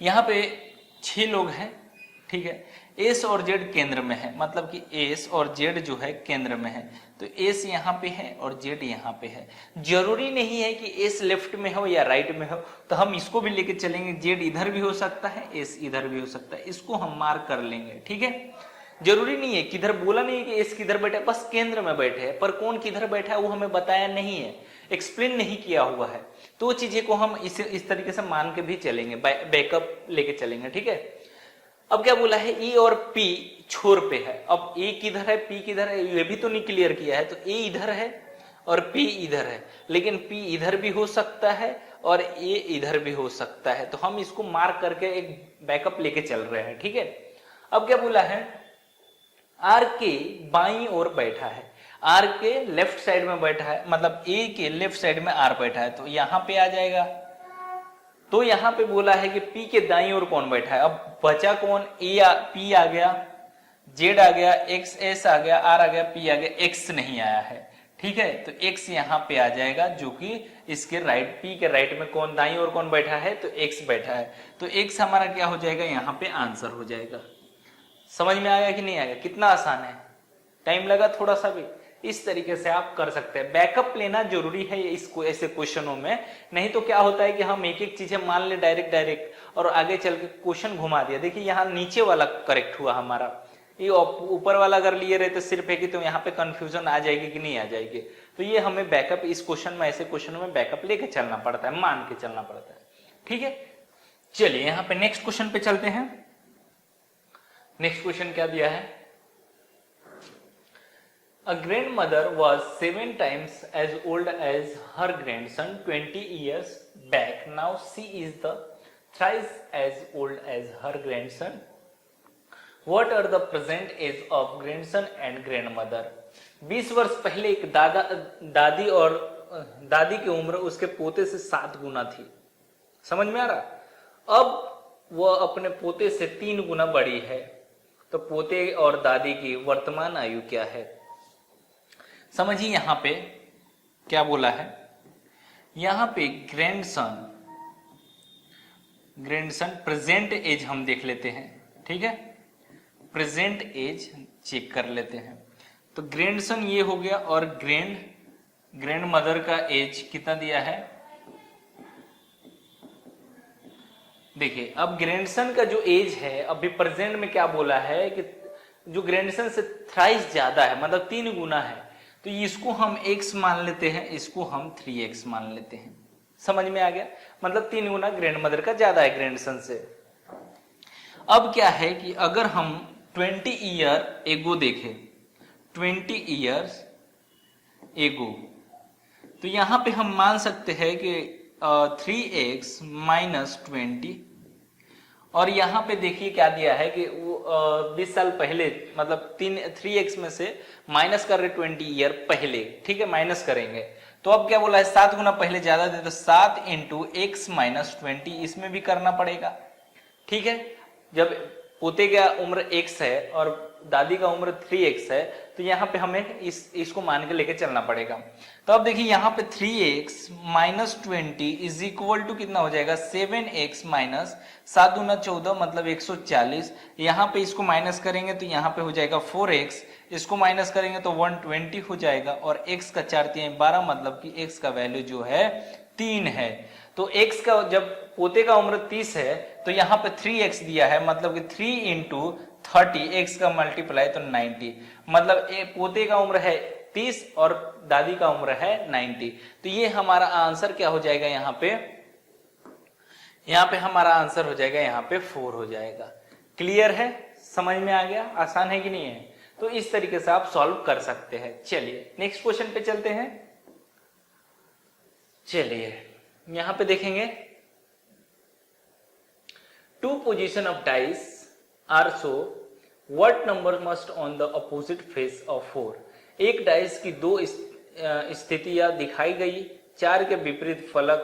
यहाँ पे 6 लोग हैं, ठीक है। एस और जेड केंद्र में है, मतलब कि एस और जेड जो है केंद्र में है। तो एस यहाँ पे है और जेड यहाँ पे है। जरूरी नहीं है कि एस लेफ्ट में हो या राइट में हो, तो हम इसको भी लेके चलेंगे। जेड इधर भी हो सकता है, एस इधर भी हो सकता है, इसको हम मार्क कर लेंगे, ठीक है। जरूरी नहीं है, किधर बोला नहीं है कि एस किधर बैठा है, बस केंद्र में बैठे हैं, पर कौन किधर बैठा है वो हमें बताया नहीं है, एक्सप्लेन नहीं किया हुआ है। तो चीजें को हम इस तरीके से मान के भी चलेंगे, बैकअप लेके चलेंगे, ठीक है। अब क्या बोला है, ई और पी छोर पे है। अब ए किधर है, पी किधर है, ये भी तो नहीं क्लियर किया है। तो ए इधर है और पी इधर है, लेकिन पी इधर भी हो सकता है और ए इधर भी हो सकता है। तो हम इसको मार्क करके एक बैकअप लेके चल रहे हैं, ठीक है। अब क्या बोला है, आर के बाईं ओर बैठा है, आर के लेफ्ट साइड में बैठा है, मतलब ए के लेफ्ट साइड में आर बैठा है, तो यहां पे आ जाएगा। तो यहां पे बोला है कि पी के दाईं ओर कौन बैठा है। अब बचा कौन, पी आ गया, जेड आ गया, एक्स एस आ गया, आर आ गया, पी आ गया, एक्स नहीं आया है, ठीक है। तो एक्स यहां पे आ जाएगा, जो कि इसके राइट, पी के राइट में कौन, दाईं ओर कौन बैठा है, तो एक्स बैठा है। तो एक्स हमारा क्या हो जाएगा, यहाँ पे आंसर हो जाएगा। समझ में आया कि नहीं आया? कितना आसान है, टाइम लगा थोड़ा सा भी। इस तरीके से आप कर सकते हैं। बैकअप लेना जरूरी है इसको ऐसे क्वेश्चनों में, नहीं तो क्या होता है कि हम एक एक चीजें मान ले डायरेक्ट और आगे चल के क्वेश्चन घुमा दिया। देखिए यहाँ नीचे वाला करेक्ट हुआ हमारा, ये ऊपर वाला अगर लिए रहते सिर्फ एक ही, तो यहाँ पे कंफ्यूजन आ जाएगी कि नहीं आ जाएगी। तो ये हमें बैकअप इस क्वेश्चन में, ऐसे क्वेश्चनों में बैकअप लेके चलना पड़ता है, मान के चलना पड़ता है, ठीक है। चलिए यहाँ पे नेक्स्ट क्वेश्चन पे चलते हैं। नेक्स्ट क्वेश्चन क्या दिया है, A grandmother was 7 times as old as her grandson 20 years back. Now she is the thrice as old as her grandson. What are the present age of grandson and grandmother? 20 वर्ष पहले एक दादी की उम्र उसके पोते से 7 गुना थी। समझ में आ रहा? अब वह अपने पोते से 3 गुना बड़ी है, तो पोते और दादी की वर्तमान आयु क्या है? समझिए यहां पे क्या बोला है, यहां पे ग्रैंडसन प्रेजेंट एज हम देख लेते हैं, ठीक है, प्रेजेंट एज चेक कर लेते हैं। तो ग्रैंडसन ये हो गया, और ग्रैंड मदर का एज कितना दिया है? देखिए अब ग्रैंडसन का जो एज है, अभी प्रेजेंट में क्या बोला है कि जो ग्रैंडसन से थ्राइस ज्यादा है, मतलब 3 गुना है, तो इसको हम x मान लेते हैं, इसको हम 3x मान लेते हैं। समझ में आ गया? मतलब 3 गुना ग्रैंड मदर का ज्यादा है ग्रैंडसन से। अब क्या है कि अगर हम 20 ईयर एगो देखें, 20 ईयर्स एगो, तो यहां पे हम मान सकते हैं कि 3x माइनस 20, और यहां पे देखिए क्या दिया है कि वो 20 साल पहले, मतलब 3x में से माइनस कर रहे 20 ईयर पहले, ठीक है, माइनस करेंगे। तो अब क्या बोला है, 7 गुना पहले ज्यादा दे, तो 7 इंटू एक्स माइनस 20, इसमें भी करना पड़ेगा, ठीक है। जब पोते का उम्र x है और दादी का उम्र 3x है, तो यहाँ पे हमें इसको मान के लेके चलना पड़ेगा। तो अब देखिए यहाँ पे 3x minus 20 is equal to कितना हो जाएगा, 7x माइनस 7 दूना 14, मतलब 140। यहाँ पे इसको माइनस करेंगे तो यहाँ पे हो जाएगा 4x, इसको माइनस करेंगे तो 120 हो जाएगा, और x का 4 3 12, मतलब कि x का वैल्यू जो है 3 है। तो x का, जब पोते का उम्र 30 है, तो यहाँ पे 3x दिया है, मतलब कि 3 इंटू 30, x का मल्टीप्लाई तो 90, मतलब पोते का उम्र है 30 और दादी का उम्र है 90। तो ये हमारा आंसर क्या हो जाएगा, यहाँ पे हमारा आंसर हो जाएगा, यहाँ पे 4 हो जाएगा। क्लियर है? समझ में आ गया? आसान है कि नहीं है? तो इस तरीके से आप सॉल्व कर सकते हैं। चलिए नेक्स्ट क्वेश्चन पे चलते हैं। चलिए यहां पे देखेंगे, 2 position of dice are show, what number must on the opposite face of 4। एक डाइस की 2 स्थितियां दिखाई गई, 4 के विपरीत फलक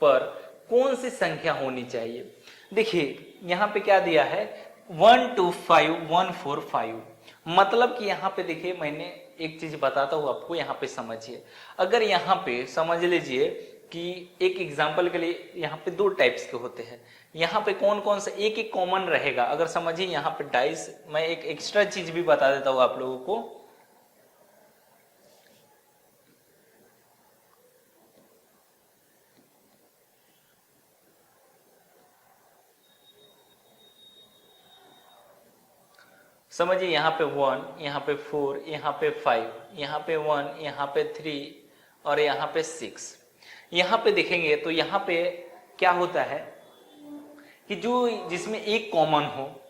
पर कौन सी संख्या होनी चाहिए? देखिए यहां पे क्या दिया है, 1 2 5 1 4 5, मतलब कि यहाँ पे देखिए, मैंने एक चीज बताता हूं आपको, यहाँ पे समझिए। अगर यहाँ पे समझ लीजिए कि एक एग्जाम्पल के लिए यहाँ पे 2 टाइप्स के होते हैं, यहाँ पे कौन कौन सा एक एक कॉमन रहेगा। अगर समझिए यहाँ पे डाइस, मैं एक एक्स्ट्रा चीज भी बता देता हूं आप लोगों को। समझिए यहाँ पे 1, यहाँ पे 4, यहाँ पे 5, यहाँ पे 1, यहाँ पे 3 और यहाँ पे 6। यहाँ पे देखेंगे तो यहाँ पे क्या होता है कि जो जिसमें एक कॉमन हो,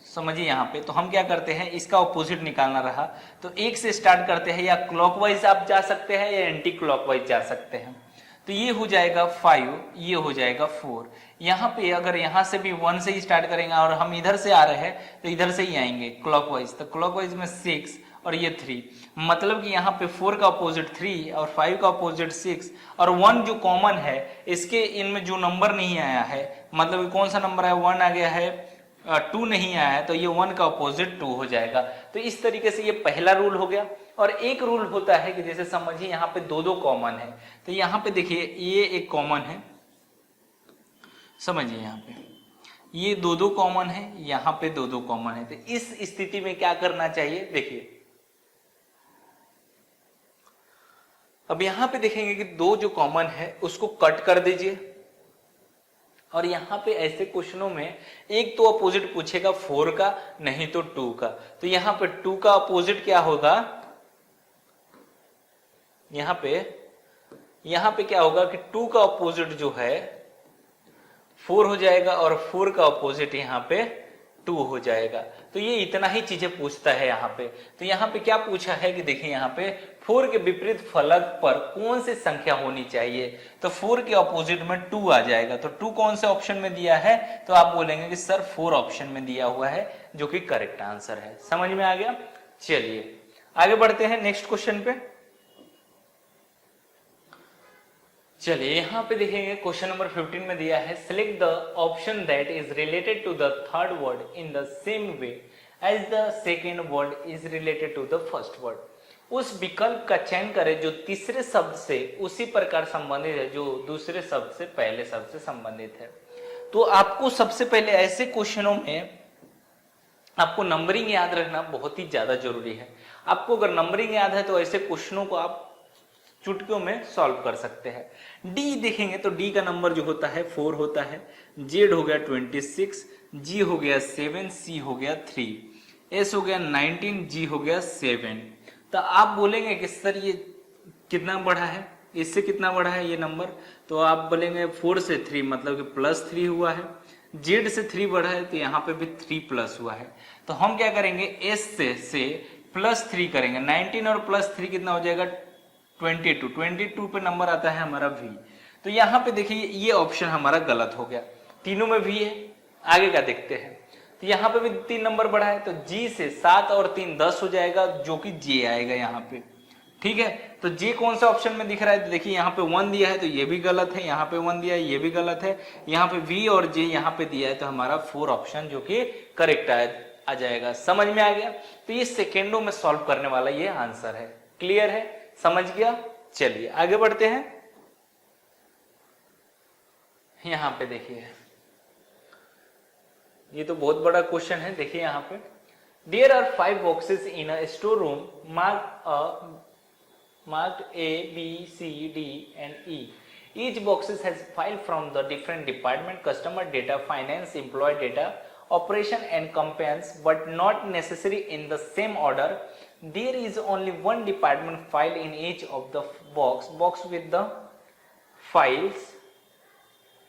समझिए यहाँ पे, तो हम क्या करते हैं, इसका ऑपोजिट निकालना रहा तो 1 से स्टार्ट करते हैं, या क्लॉकवाइज आप जा सकते हैं या एंटी क्लॉकवाइज जा सकते हैं। तो ये हो जाएगा 5, ये हो जाएगा 4। यहाँ पे अगर यहाँ से भी 1 से ही स्टार्ट करेंगे और हम इधर से आ रहे हैं तो इधर से ही आएंगे क्लॉकवाइज, तो क्लॉकवाइज में 6 और ये 3, मतलब कि यहाँ पे 4 का अपोजिट 3 और 5 का अपोजिट 6 और 1 जो कॉमन है, इसके इनमें जो नंबर नहीं आया है, मतलब कौन सा नंबर है, 1 आ गया है, 2 नहीं आया है, तो ये 1 का अपोजिट 2 हो जाएगा। तो इस तरीके से ये पहला रूल हो गया। और एक रूल होता है कि जैसे समझिए यहाँ पे 2 कॉमन है, तो यहाँ पे देखिए ये एक कॉमन है, समझिए यहाँ पे ये 2 कॉमन है, यहाँ पे 2 कॉमन है। तो इस स्थिति में क्या करना चाहिए, देखिए अब यहाँ पे देखेंगे कि 2 जो कॉमन है उसको कट कर दीजिए, और यहाँ पे ऐसे क्वेश्चनों में एक तो अपोजिट पूछेगा 4 का, नहीं तो 2 का। तो यहाँ पे 2 का अपोजिट क्या होगा, यहाँ पे क्या होगा कि 2 का अपोजिट जो है 4 हो जाएगा, और 4 का अपोजिट यहाँ पे 2 हो जाएगा। तो ये इतना ही चीजें पूछता है यहाँ पे। तो यहाँ पे क्या पूछा है कि देखिए यहाँ पे 4 के विपरीत फलक पर कौन सी संख्या होनी चाहिए, तो 4 के ऑपोजिट में 2 आ जाएगा। तो 2 कौन से ऑप्शन में दिया है, तो आप बोलेंगे कि सर 4 ऑप्शन में दिया हुआ है, जो कि करेक्ट आंसर है। समझ में आ गया? चलिए आगे बढ़ते हैं नेक्स्ट क्वेश्चन पे। चलिए यहाँ पे देखेंगे क्वेश्चन नंबर 15 में दिया है select the option that is related to the third word in the same way as the second word is related to the first word. उस विकल्प का चयन करें जो तीसरे शब्द से उसी प्रकार संबंधित है जो दूसरे शब्द से पहले शब्द से संबंधित है। तो आपको सबसे पहले ऐसे क्वेश्चनों में आपको नंबरिंग याद रखना बहुत ही ज्यादा जरूरी है। आपको अगर नंबरिंग याद है तो ऐसे क्वेश्चनों को आप चुटकियों में सॉल्व कर सकते हैं। डी देखेंगे तो डी का नंबर जो होता है 4 होता है, जेड हो गया 26, जी हो गया 7, सी हो गया 3, एस हो गया 19, जी हो गया 7। तो आप बोलेंगे कि सर ये कितना बढ़ा है, इससे कितना बढ़ा है ये नंबर, तो आप बोलेंगे 4 से 3 मतलब कि +3 हुआ है, जेड से 3 बढ़ा है तो यहाँ पे भी 3 प्लस हुआ है। तो हम क्या करेंगे एस से +3 करेंगे, 19 और +3 कितना हो जाएगा 22 पे नंबर आता है हमारा V। तो यहाँ पे देखिए ये ऑप्शन हमारा गलत हो गया, तीनों में V है। आगे का देखते हैं तो यहाँ पे भी 3 नंबर बढ़ा है तो G से 7 और 3 10 हो जाएगा जो कि J आएगा यहाँ पे। ठीक है, तो J कौन सा ऑप्शन में दिख रहा है, तो देखिए यहाँ पे 1 दिया है तो ये भी गलत है, यहाँ पे 1 दिया है ये भी गलत है, यहाँ पे V और J यहाँ पे दिया है तो हमारा 4 ऑप्शन जो कि करेक्ट आ जाएगा। समझ में आ गया, तो ये सेकेंडों में सॉल्व करने वाला ये आंसर है। क्लियर है, समझ गया। चलिए आगे बढ़ते हैं। यहां पे देखिए ये तो बहुत बड़ा क्वेश्चन है, देखिए यहां पे there are 5 boxes in a store room marked A, B, C, D and E. Each boxes has file from the different department, customer data, finance, employee data, operation and campaigns, but not necessary in the same order. There is only one department file in each of the box with the files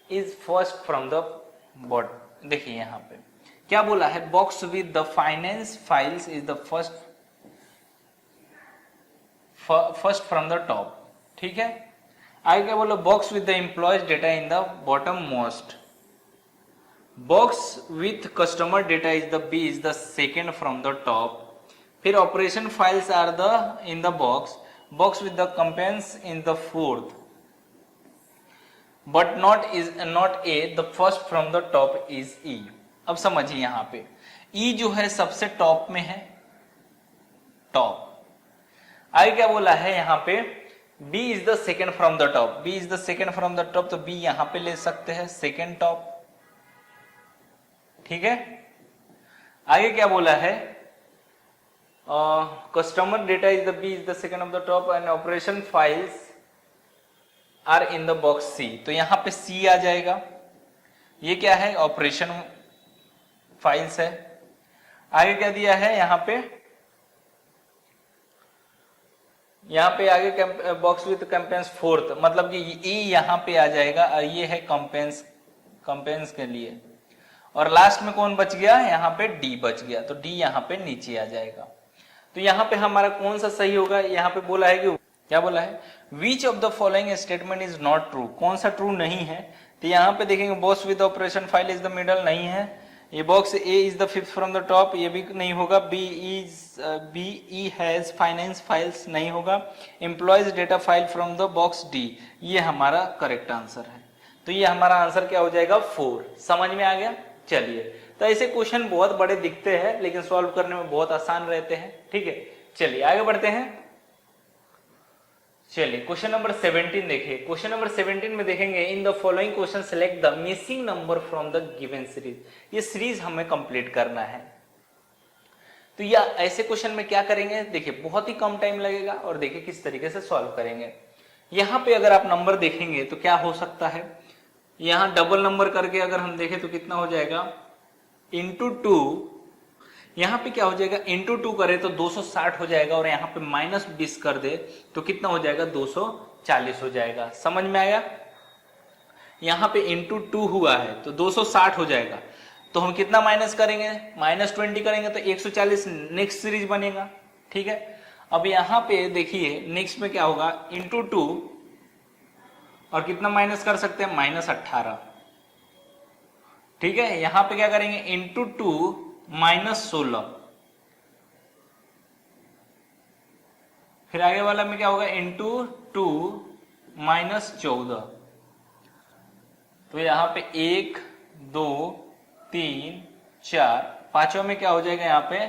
is first from the bottom। देखिए यहाँ पे क्या बोला है, box with the finance files is the first from the top. ठीक है, आगे क्या बोला, box with the employees data in the bottom most, box with customer data is the second from the top, फिर operation files are the in the box with the complaints in the fourth, but not A, the first from the top is E. अब समझिए यहाँ पे ई जो है सबसे top में है, टॉप। आगे क्या बोला है यहाँ पे, B is the second from the top, B is the second from the top, तो B यहां पे ले सकते हैं सेकेंड टॉप। ठीक है, आगे क्या बोला है, customer data is the B is the second of the top and operation files are in the box C, तो यहां पे C आ जाएगा। ये क्या है, ऑपरेशन फाइल्स है। आगे क्या दिया है यहाँ पे आगे बॉक्स विद कैंपेन्स फोर्थ, मतलब कि ई यहाँ पे आ जाएगा और ये है कैंपेन्स के लिए, और लास्ट में कौन बच गया, यहाँ पे डी बच गया, तो डी यहाँ पे नीचे आ जाएगा। तो यहाँ पे हमारा कौन सा सही होगा, यहाँ पे बोला है कि क्या बोला है, which of the following statement is not true, कौन सा ट्रू नहीं है। तो यहाँ पे देखेंगे box with operation file is the middle, नहीं है। ये box A is the fifth from the top, ये भी नहीं होगा। B E has finance files, नहीं होगा। Employees data file from the box D, ये हमारा करेक्ट आंसर है। तो ये हमारा आंसर क्या हो जाएगा, 4। समझ में आ गया। चलिए, तो ऐसे क्वेश्चन बहुत बड़े दिखते हैं लेकिन सॉल्व करने में बहुत आसान रहते हैं। ठीक है, चलिए आगे बढ़ते हैं। चलिए क्वेश्चन नंबर 17 देखिए। क्वेश्चन नंबर 17 में देखेंगे, in the following question select the missing number from the given series. ये सीरीज हमें कंप्लीट करना है। तो या ऐसे क्वेश्चन में क्या करेंगे, देखिए बहुत ही कम टाइम लगेगा और देखिए किस तरीके से सॉल्व करेंगे। यहां पे अगर आप नंबर देखेंगे तो क्या हो सकता है, यहां डबल नंबर करके अगर हम देखें तो कितना हो जाएगा, इंटू 2, यहां पे क्या हो जाएगा, इंटू 2 करे तो 260 हो जाएगा, और यहां पे -20 कर दे तो कितना हो जाएगा, 240 हो जाएगा। समझ में आया। यहां पे इंटू 2 हुआ है तो 260 हो जाएगा, तो हम कितना माइनस करेंगे, -20 करेंगे तो 140 नेक्स्ट सीरीज बनेगा। ठीक है, अब यहां पे देखिए नेक्स्ट में क्या होगा, इंटू 2 और कितना माइनस कर सकते हैं, -18। ठीक है, यहां पे क्या करेंगे, इंटू 2 -16, फिर आगे वाला में क्या होगा, इंटू 2 -14। तो यहाँ पे 1 2 3 4, पांचों में क्या हो जाएगा यहाँ पे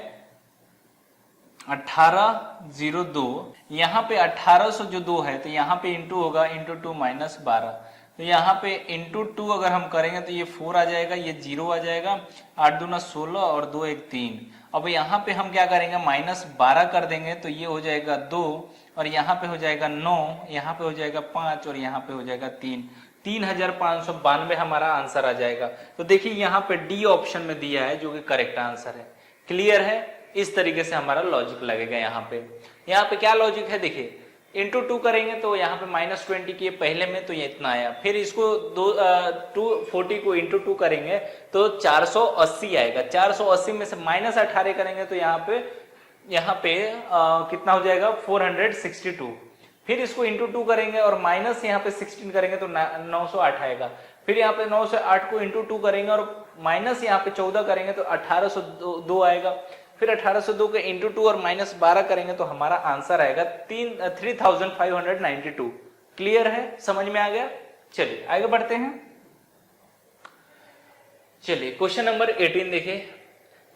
1802। यहाँ पे 1800 जो 2 है तो यहाँ पे इंटू होगा, इंटू 2 -12। तो यहाँ पे इंटू 2 अगर हम करेंगे तो ये 4 आ जाएगा, ये 0 आ जाएगा, 8 दूना 16 और 2 1 3। अब यहाँ पे हम क्या करेंगे -12 कर देंगे तो ये हो जाएगा 2, और यहाँ पे हो जाएगा 9, यहाँ पे हो जाएगा 5 और यहाँ पे हो जाएगा 3। 3592 हमारा आंसर आ जाएगा। तो देखिए यहाँ पे डी ऑप्शन में दिया है जो कि करेक्ट आंसर है। क्लियर है? इस तरीके से हमारा लॉजिक लगेगा। यहाँ पे क्या लॉजिक है देखिए, इंटू 2 करेंगे तो यहाँ पे -20 किए पहले में तो ये इतना आया, फिर इसको 240 को इंटू 2 करेंगे तो 480 आएगा। 480 में से -18 करेंगे तो यहाँ पे कितना हो जाएगा 462। फिर इसको इंटू 2 करेंगे और माइनस यहाँ पे 16 करेंगे तो 908 आएगा। फिर यहाँ पे 908 को इंटू 2 करेंगे और माइनस यहाँ पे 14 करेंगे तो 1802 आएगा। फिर 1802 के इंटू 2 और -12 करेंगे तो हमारा आंसर आएगा 3592। क्लियर है? समझ में आ गया? चलिए आगे बढ़ते हैं। चलिए क्वेश्चन नंबर 18 देखिए।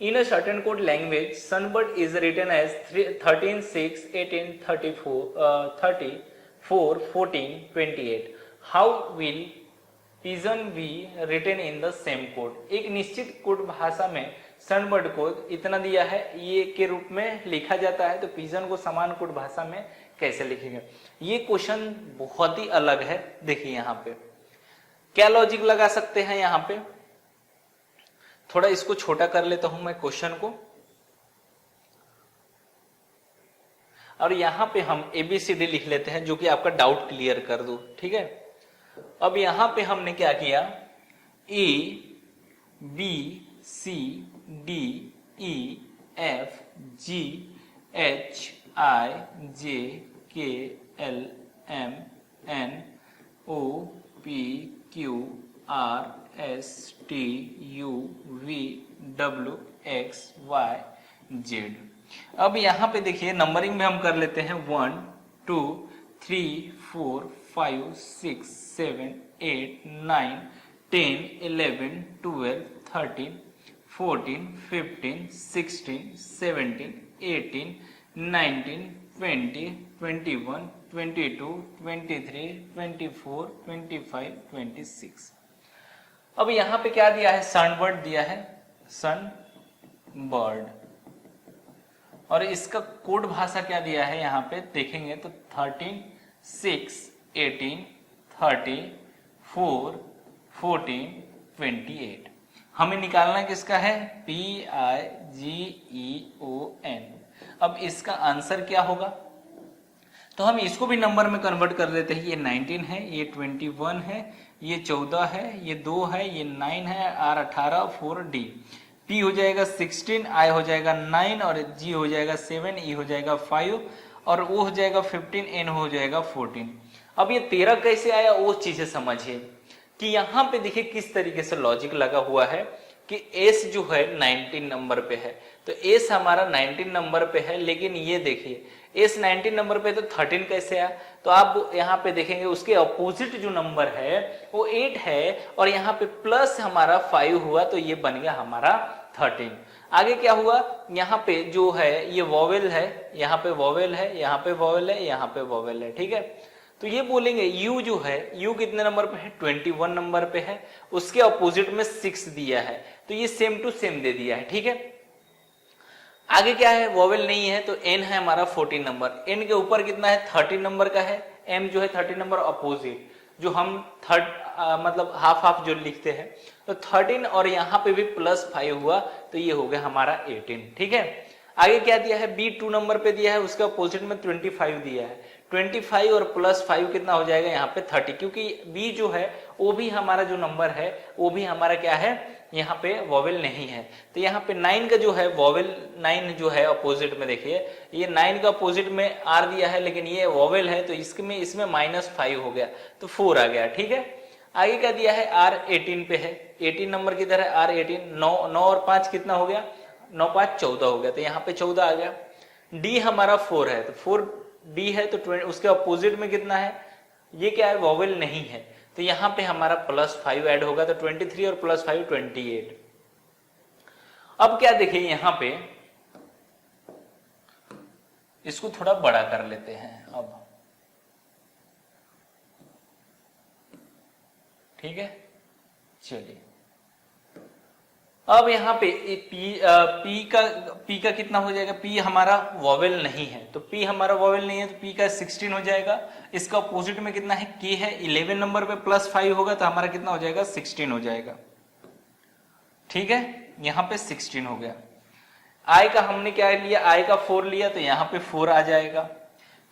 In a certain code language, Sunbird is written as 13, 6, 18, 34, 14, 28. How will Pigeon be written in the same code? एक निश्चित कोड भाषा में सनबर्ड को इतना दिया है, ये के रूप में लिखा जाता है, तो पिजन को समान कोड भाषा में कैसे लिखेंगे? ये क्वेश्चन बहुत ही अलग है। देखिए यहाँ पे क्या लॉजिक लगा सकते हैं। यहाँ पे थोड़ा इसको छोटा कर लेता हूं मैं क्वेश्चन को, और यहां पे हम ABCD लिख लेते हैं जो कि आपका डाउट क्लियर कर दूं। ठीक है, अब यहां पे हमने क्या किया, A B C D E F G H I J K L M N O P Q R S T U V W X Y Z। अब यहाँ पे देखिए नंबरिंग में हम कर लेते हैं 1 2 3 4 5 6 7 8 9 10 11 12 13 14 15 16 17 18 19 20 21 22 23 24 25 26। अब यहाँ पे क्या दिया है, सनबर्ड दिया है, सनबर्ड, और इसका कोड भाषा क्या दिया है यहाँ पे देखेंगे तो 13 6 18 30 4 14 28। हमें निकालना किसका है, PIGEON। अब इसका आंसर क्या होगा, तो हम इसको भी नंबर में कन्वर्ट कर लेते हैं। ये 19 है, ये 21 है, ये 14 है, ये 2 है, ये 9 है, R 18 4 D। P हो जाएगा 16, I हो जाएगा 9 और G हो जाएगा 7, E हो जाएगा 5 और O हो जाएगा 15, N हो जाएगा 14। अब ये 13 कैसे आया वो चीजें समझिए कि यहाँ पे देखिए किस तरीके से लॉजिक लगा हुआ है कि S जो है 19 नंबर पे है, तो S हमारा 19 नंबर पे है, लेकिन ये देखिए S 19 नंबर पे तो 13 कैसे आया, तो आप यहाँ पे देखेंगे उसके अपोजिट जो नंबर है वो 8 है और यहाँ पे प्लस हमारा 5 हुआ तो ये बन गया हमारा 13। आगे क्या हुआ, यहाँ पे जो है ये वॉवेल है, यहाँ पे वॉवेल है, यहाँ पे वॉवेल है, यहाँ पे वॉवेल है। ठीक है, तो ये बोलेंगे U जो है, U कितने नंबर पे है, 21 नंबर पे है, उसके अपोजिट में 6 दिया है तो ये सेम टू सेम दे दिया है। ठीक है, आगे क्या है, वॉवेल नहीं है तो N है हमारा 14 नंबर, N के ऊपर कितना है 13 नंबर का है, M जो है 13 नंबर अपोजिट, जो हम मतलब हाफ हाफ जो लिखते हैं तो 13 और यहाँ पे भी +5 हुआ तो ये हो गया हमारा 18। ठीक है, आगे क्या दिया है, B 2 नंबर पे दिया है, उसके अपोजिट में 25 दिया है, 25 और +5 कितना हो जाएगा यहाँ पे 30, क्योंकि B जो है वो भी हमारा जो नंबर है वो भी हमारा क्या है, यहाँ पे वॉवेल नहीं है, तो यहाँ पे 9 का जो है वॉवेल 9 जो है अपोजिट में देखिए ये 9 का अपोजिट में R दिया है लेकिन ये वॉवेल है तो इसमें -5 हो गया तो 4 आ गया। ठीक है, आगे क्या दिया है, R 18 पे है, 18 नंबर की तरह R 18, 9 और 5 कितना हो गया, 9 5 14 हो गया तो यहाँ पे 14 आ गया। D हमारा 4 है तो 4 D है तो उसके अपोजिट में कितना है ये क्या है, वॉवेल नहीं है, तो यहाँ पे हमारा +5 ऐड होगा, तो 23 और +5 28। अब क्या देखिए यहाँ पे, इसको थोड़ा बड़ा कर लेते हैं अब, ठीक है। चलिए अब यहाँ पे P का कितना हो जाएगा, P हमारा वॉवेल नहीं है, तो P हमारा वॉवेल नहीं है तो P का 16 हो जाएगा। इसका अपोजिट में कितना है, K है, 11 नंबर पे +5 होगा तो हमारा कितना हो जाएगा, 16 हो जाएगा, ठीक है। यहाँ पे 16 हो गया। I का हमने क्या लिया, I का 4 लिया तो यहाँ पे 4 आ जाएगा।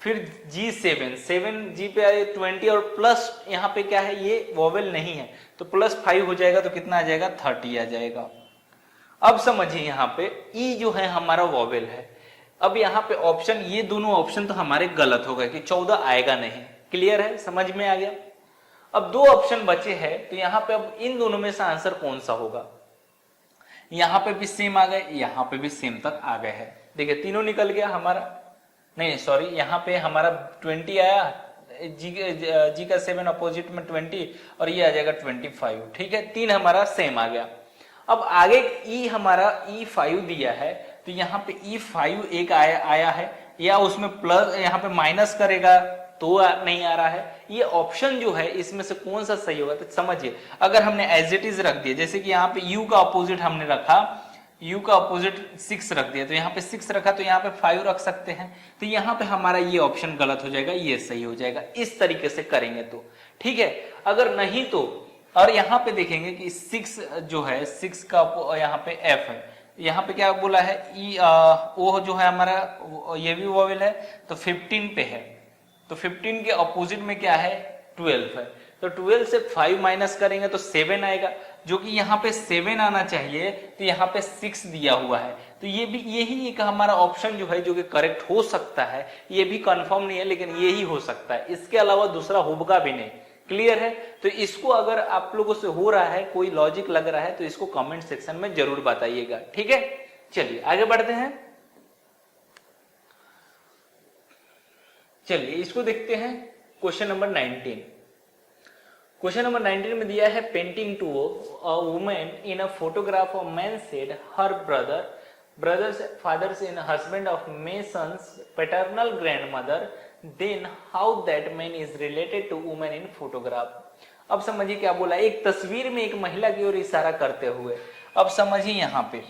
फिर G7, 7G पे आए 20 और प्लस यहाँ पे क्या है, ये वॉवेल नहीं है तो +5 हो जाएगा तो कितना आ जाएगा, 30 आ जाएगा। अब समझिए यहाँ पे ई जो है हमारा वॉवेल है। अब यहाँ पे ऑप्शन, ये दोनों ऑप्शन तो हमारे गलत हो गए कि 14 आएगा नहीं। क्लियर है, समझ में आ गया। अब दो ऑप्शन बचे हैं तो यहाँ पे अब इन दोनों में से आंसर कौन सा होगा। यहाँ पे भी सेम आ गए, यहाँ पे भी सेम तक आ गए हैं। देखिए तीनों निकल गया हमारा, नहीं सॉरी, यहाँ पे हमारा 20 आया, जी का 7 अपोजिट में 20 और ये आ जाएगा 25, ठीक है। तीन हमारा सेम आ गया। अब आगे ई हमारा E5 दिया है तो यहाँ पे E5 एक आया है, या उसमें प्लस यहाँ पे माइनस करेगा तो नहीं आ रहा है। ये ऑप्शन जो है इसमें से कौन सा सही होगा, तो समझिए अगर हमने एज इट इज रख दिया, जैसे कि यहाँ पे U का अपोजिट हमने रखा, U का अपोजिट 6 रख दिया, तो यहाँ पे 6 रखा तो यहाँ पे 5 रख सकते हैं, तो यहाँ पे हमारा ये ऑप्शन गलत हो जाएगा, ये सही हो जाएगा। इस तरीके से करेंगे तो ठीक है। अगर नहीं तो, और यहाँ पे देखेंगे कि 6 जो है, 6 का यहाँ पे F है, यहाँ पे क्या बोला है, O जो है हमारा, ये भी वॉवेल है तो 15 पे है, तो 15 के अपोजिट में क्या है, 12 है, तो 12 से 5 माइनस करेंगे तो 7 आएगा, जो कि यहाँ पे 7 आना चाहिए, तो यहाँ पे 6 दिया हुआ है। तो ये भी, यही एक हमारा ऑप्शन जो है जो कि करेक्ट हो सकता है, ये भी कंफर्म नहीं है लेकिन यही हो सकता है, इसके अलावा दूसरा होगा भी नहीं। क्लियर है। तो इसको अगर आप लोगों से हो रहा है, कोई लॉजिक लग रहा है तो इसको कमेंट सेक्शन में जरूर बताइएगा, ठीक है। चलिए आगे बढ़ते हैं। चलिए इसको देखते हैं, क्वेश्चन नंबर 19। क्वेश्चन नंबर 19 में दिया है, pointing to a women in a photograph of man said her brothers fathers and husband of Mason's paternal grandmother, then how that man is related to woman in photograph। अब समझिए क्या बोला, एक तस्वीर में एक महिला की ओर इशारा करते हुए। अब समझिए यहाँ पे,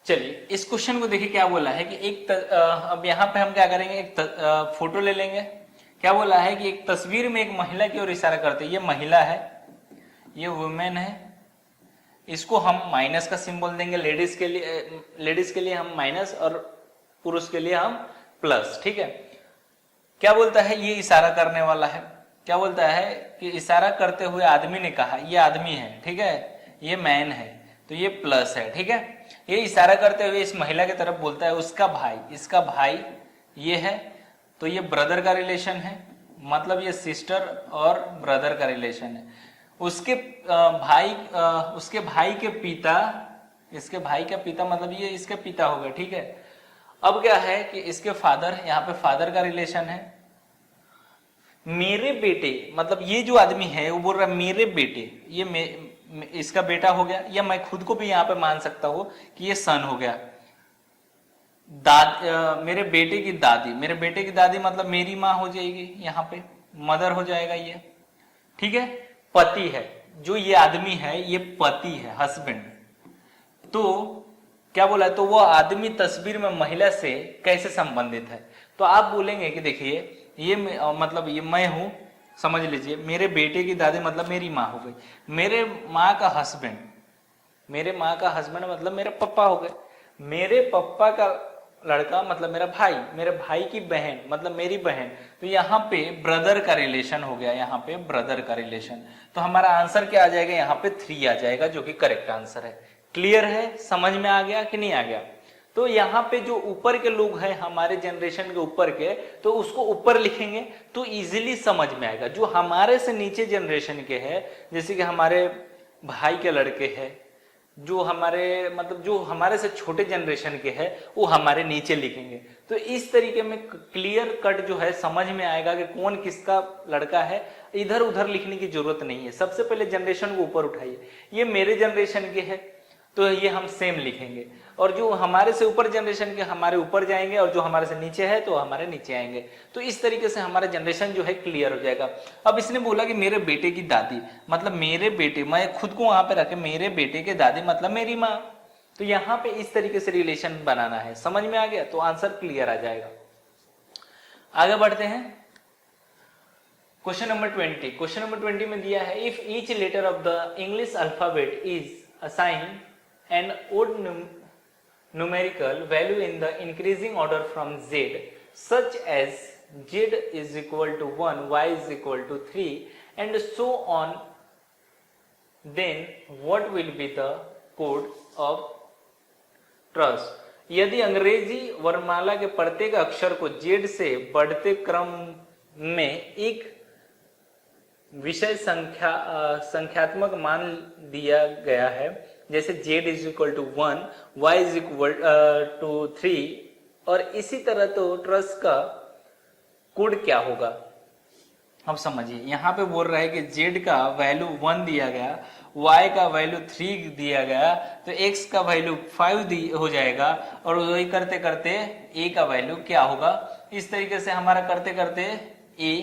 चलिए इस क्वेश्चन को देखिए क्या बोला है कि अब यहाँ पे हम क्या करेंगे, एक फोटो ले लेंगे। क्या बोला है कि एक तस्वीर में एक महिला की ओर इशारा करते, ये महिला है, ये वुमेन है, इसको हम माइनस का सिंबल देंगे, लेडीज के लिए हम माइनस और पुरुष के लिए हम प्लस, ठीक है। क्या बोलता है, ये इशारा करने वाला है, क्या बोलता है कि इशारा करते हुए आदमी ने कहा, ये आदमी है, ठीक है, ये मैन है, तो ये प्लस है, ठीक है। ये इशारा करते हुए इस महिला की तरफ बोलता है उसका भाई, इसका भाई ये है, तो ये ब्रदर का रिलेशन है, मतलब ये सिस्टर और ब्रदर का रिलेशन है। उसके भाई के पिता, इसके भाई का पिता मतलब ये इसके पिता हो गए, ठीक है। अब क्या है कि इसके फादर, यहाँ पे फादर का रिलेशन है। मेरे बेटे, मतलब ये जो आदमी है वो बोल रहा है मेरे बेटे, ये इसका बेटा हो गया, या मैं खुद को भी यहाँ पे मान सकता हूं कि ये सन हो गया। मेरे बेटे की दादी, मेरे बेटे की दादी मतलब मेरी माँ हो जाएगी, यहाँ पे मदर हो जाएगा ये, ठीक है। पति है, जो ये आदमी है ये पति है, हस्बैंड। तो क्या बोला, तो वो आदमी तस्वीर में महिला से कैसे संबंधित है, तो आप बोलेंगे कि देखिए ये मतलब ये मैं हूं, समझ लीजिए मेरे बेटे की दादी मतलब मेरी माँ हो गई, मेरे माँ का हस्बैंड, मेरे माँ का हस्बैंड मतलब मेरे पापा हो गए, मेरे पापा का लड़का मतलब मेरा भाई, मेरे भाई की बहन मतलब मेरी बहन, तो यहाँ पे ब्रदर का रिलेशन हो गया, यहाँ पे ब्रदर का रिलेशन। तो हमारा आंसर क्या आ जाएगा, यहाँ पे 3 आ जाएगा, जो कि करेक्ट आंसर है। क्लियर है, समझ में आ गया कि नहीं आ गया। तो यहाँ पे जो ऊपर के लोग हैं हमारे जनरेशन के ऊपर के, तो उसको ऊपर लिखेंगे तो इजीली समझ में आएगा। जो हमारे से नीचे जनरेशन के हैं, जैसे कि हमारे भाई के लड़के हैं, जो हमारे मतलब जो हमारे से छोटे जनरेशन के हैं वो हमारे नीचे लिखेंगे। तो इस तरीके में क्लियर कट जो है समझ में आएगा कि कौन किसका लड़का है, इधर उधर लिखने की जरूरत नहीं है। सबसे पहले जनरेशन को ऊपर उठाइए, ये मेरे जनरेशन के है तो ये हम सेम लिखेंगे, और जो हमारे से ऊपर जनरेशन के हमारे ऊपर जाएंगे, और जो हमारे से नीचे है तो हमारे नीचे आएंगे। तो इस तरीके से हमारा जनरेशन जो है क्लियर हो जाएगा। अब इसने बोला कि मेरे बेटे की दादी, मतलब मेरे बेटे, मैं खुद को वहां पे रखे मेरे बेटे के दादी मतलब मेरी माँ। तो यहाँ पे इस तरीके से रिलेशन बनाना है। समझ में आ गया? तो आंसर क्लियर आ जाएगा। आगे बढ़ते हैं। Question number 20। क्वेश्चन नंबर 20 में दिया है, if each letter of the English alphabet is assigned an odd numerical value in the increasing order from z, such as z is equal to 1, y is equal to 3 and so on, then what will be the code of trust? यदि अंग्रेजी वर्णमाला के प्रत्येक अक्षर को z से बढ़ते क्रम में एक विषय संख्यात्मक मान दिया गया है, जैसे z is equal to 1, y is equal to 3, और इसी तरह तो ट्रस्ट का कोड क्या होगा? अब समझिए, यहाँ पे बोल रहा है कि z का वैल्यू 1 दिया गया, y का वैल्यू 3 दिया गया, तो x का वैल्यू 5 हो जाएगा, और वही करते करते a का वैल्यू क्या होगा? इस तरीके से हमारा करते करते a,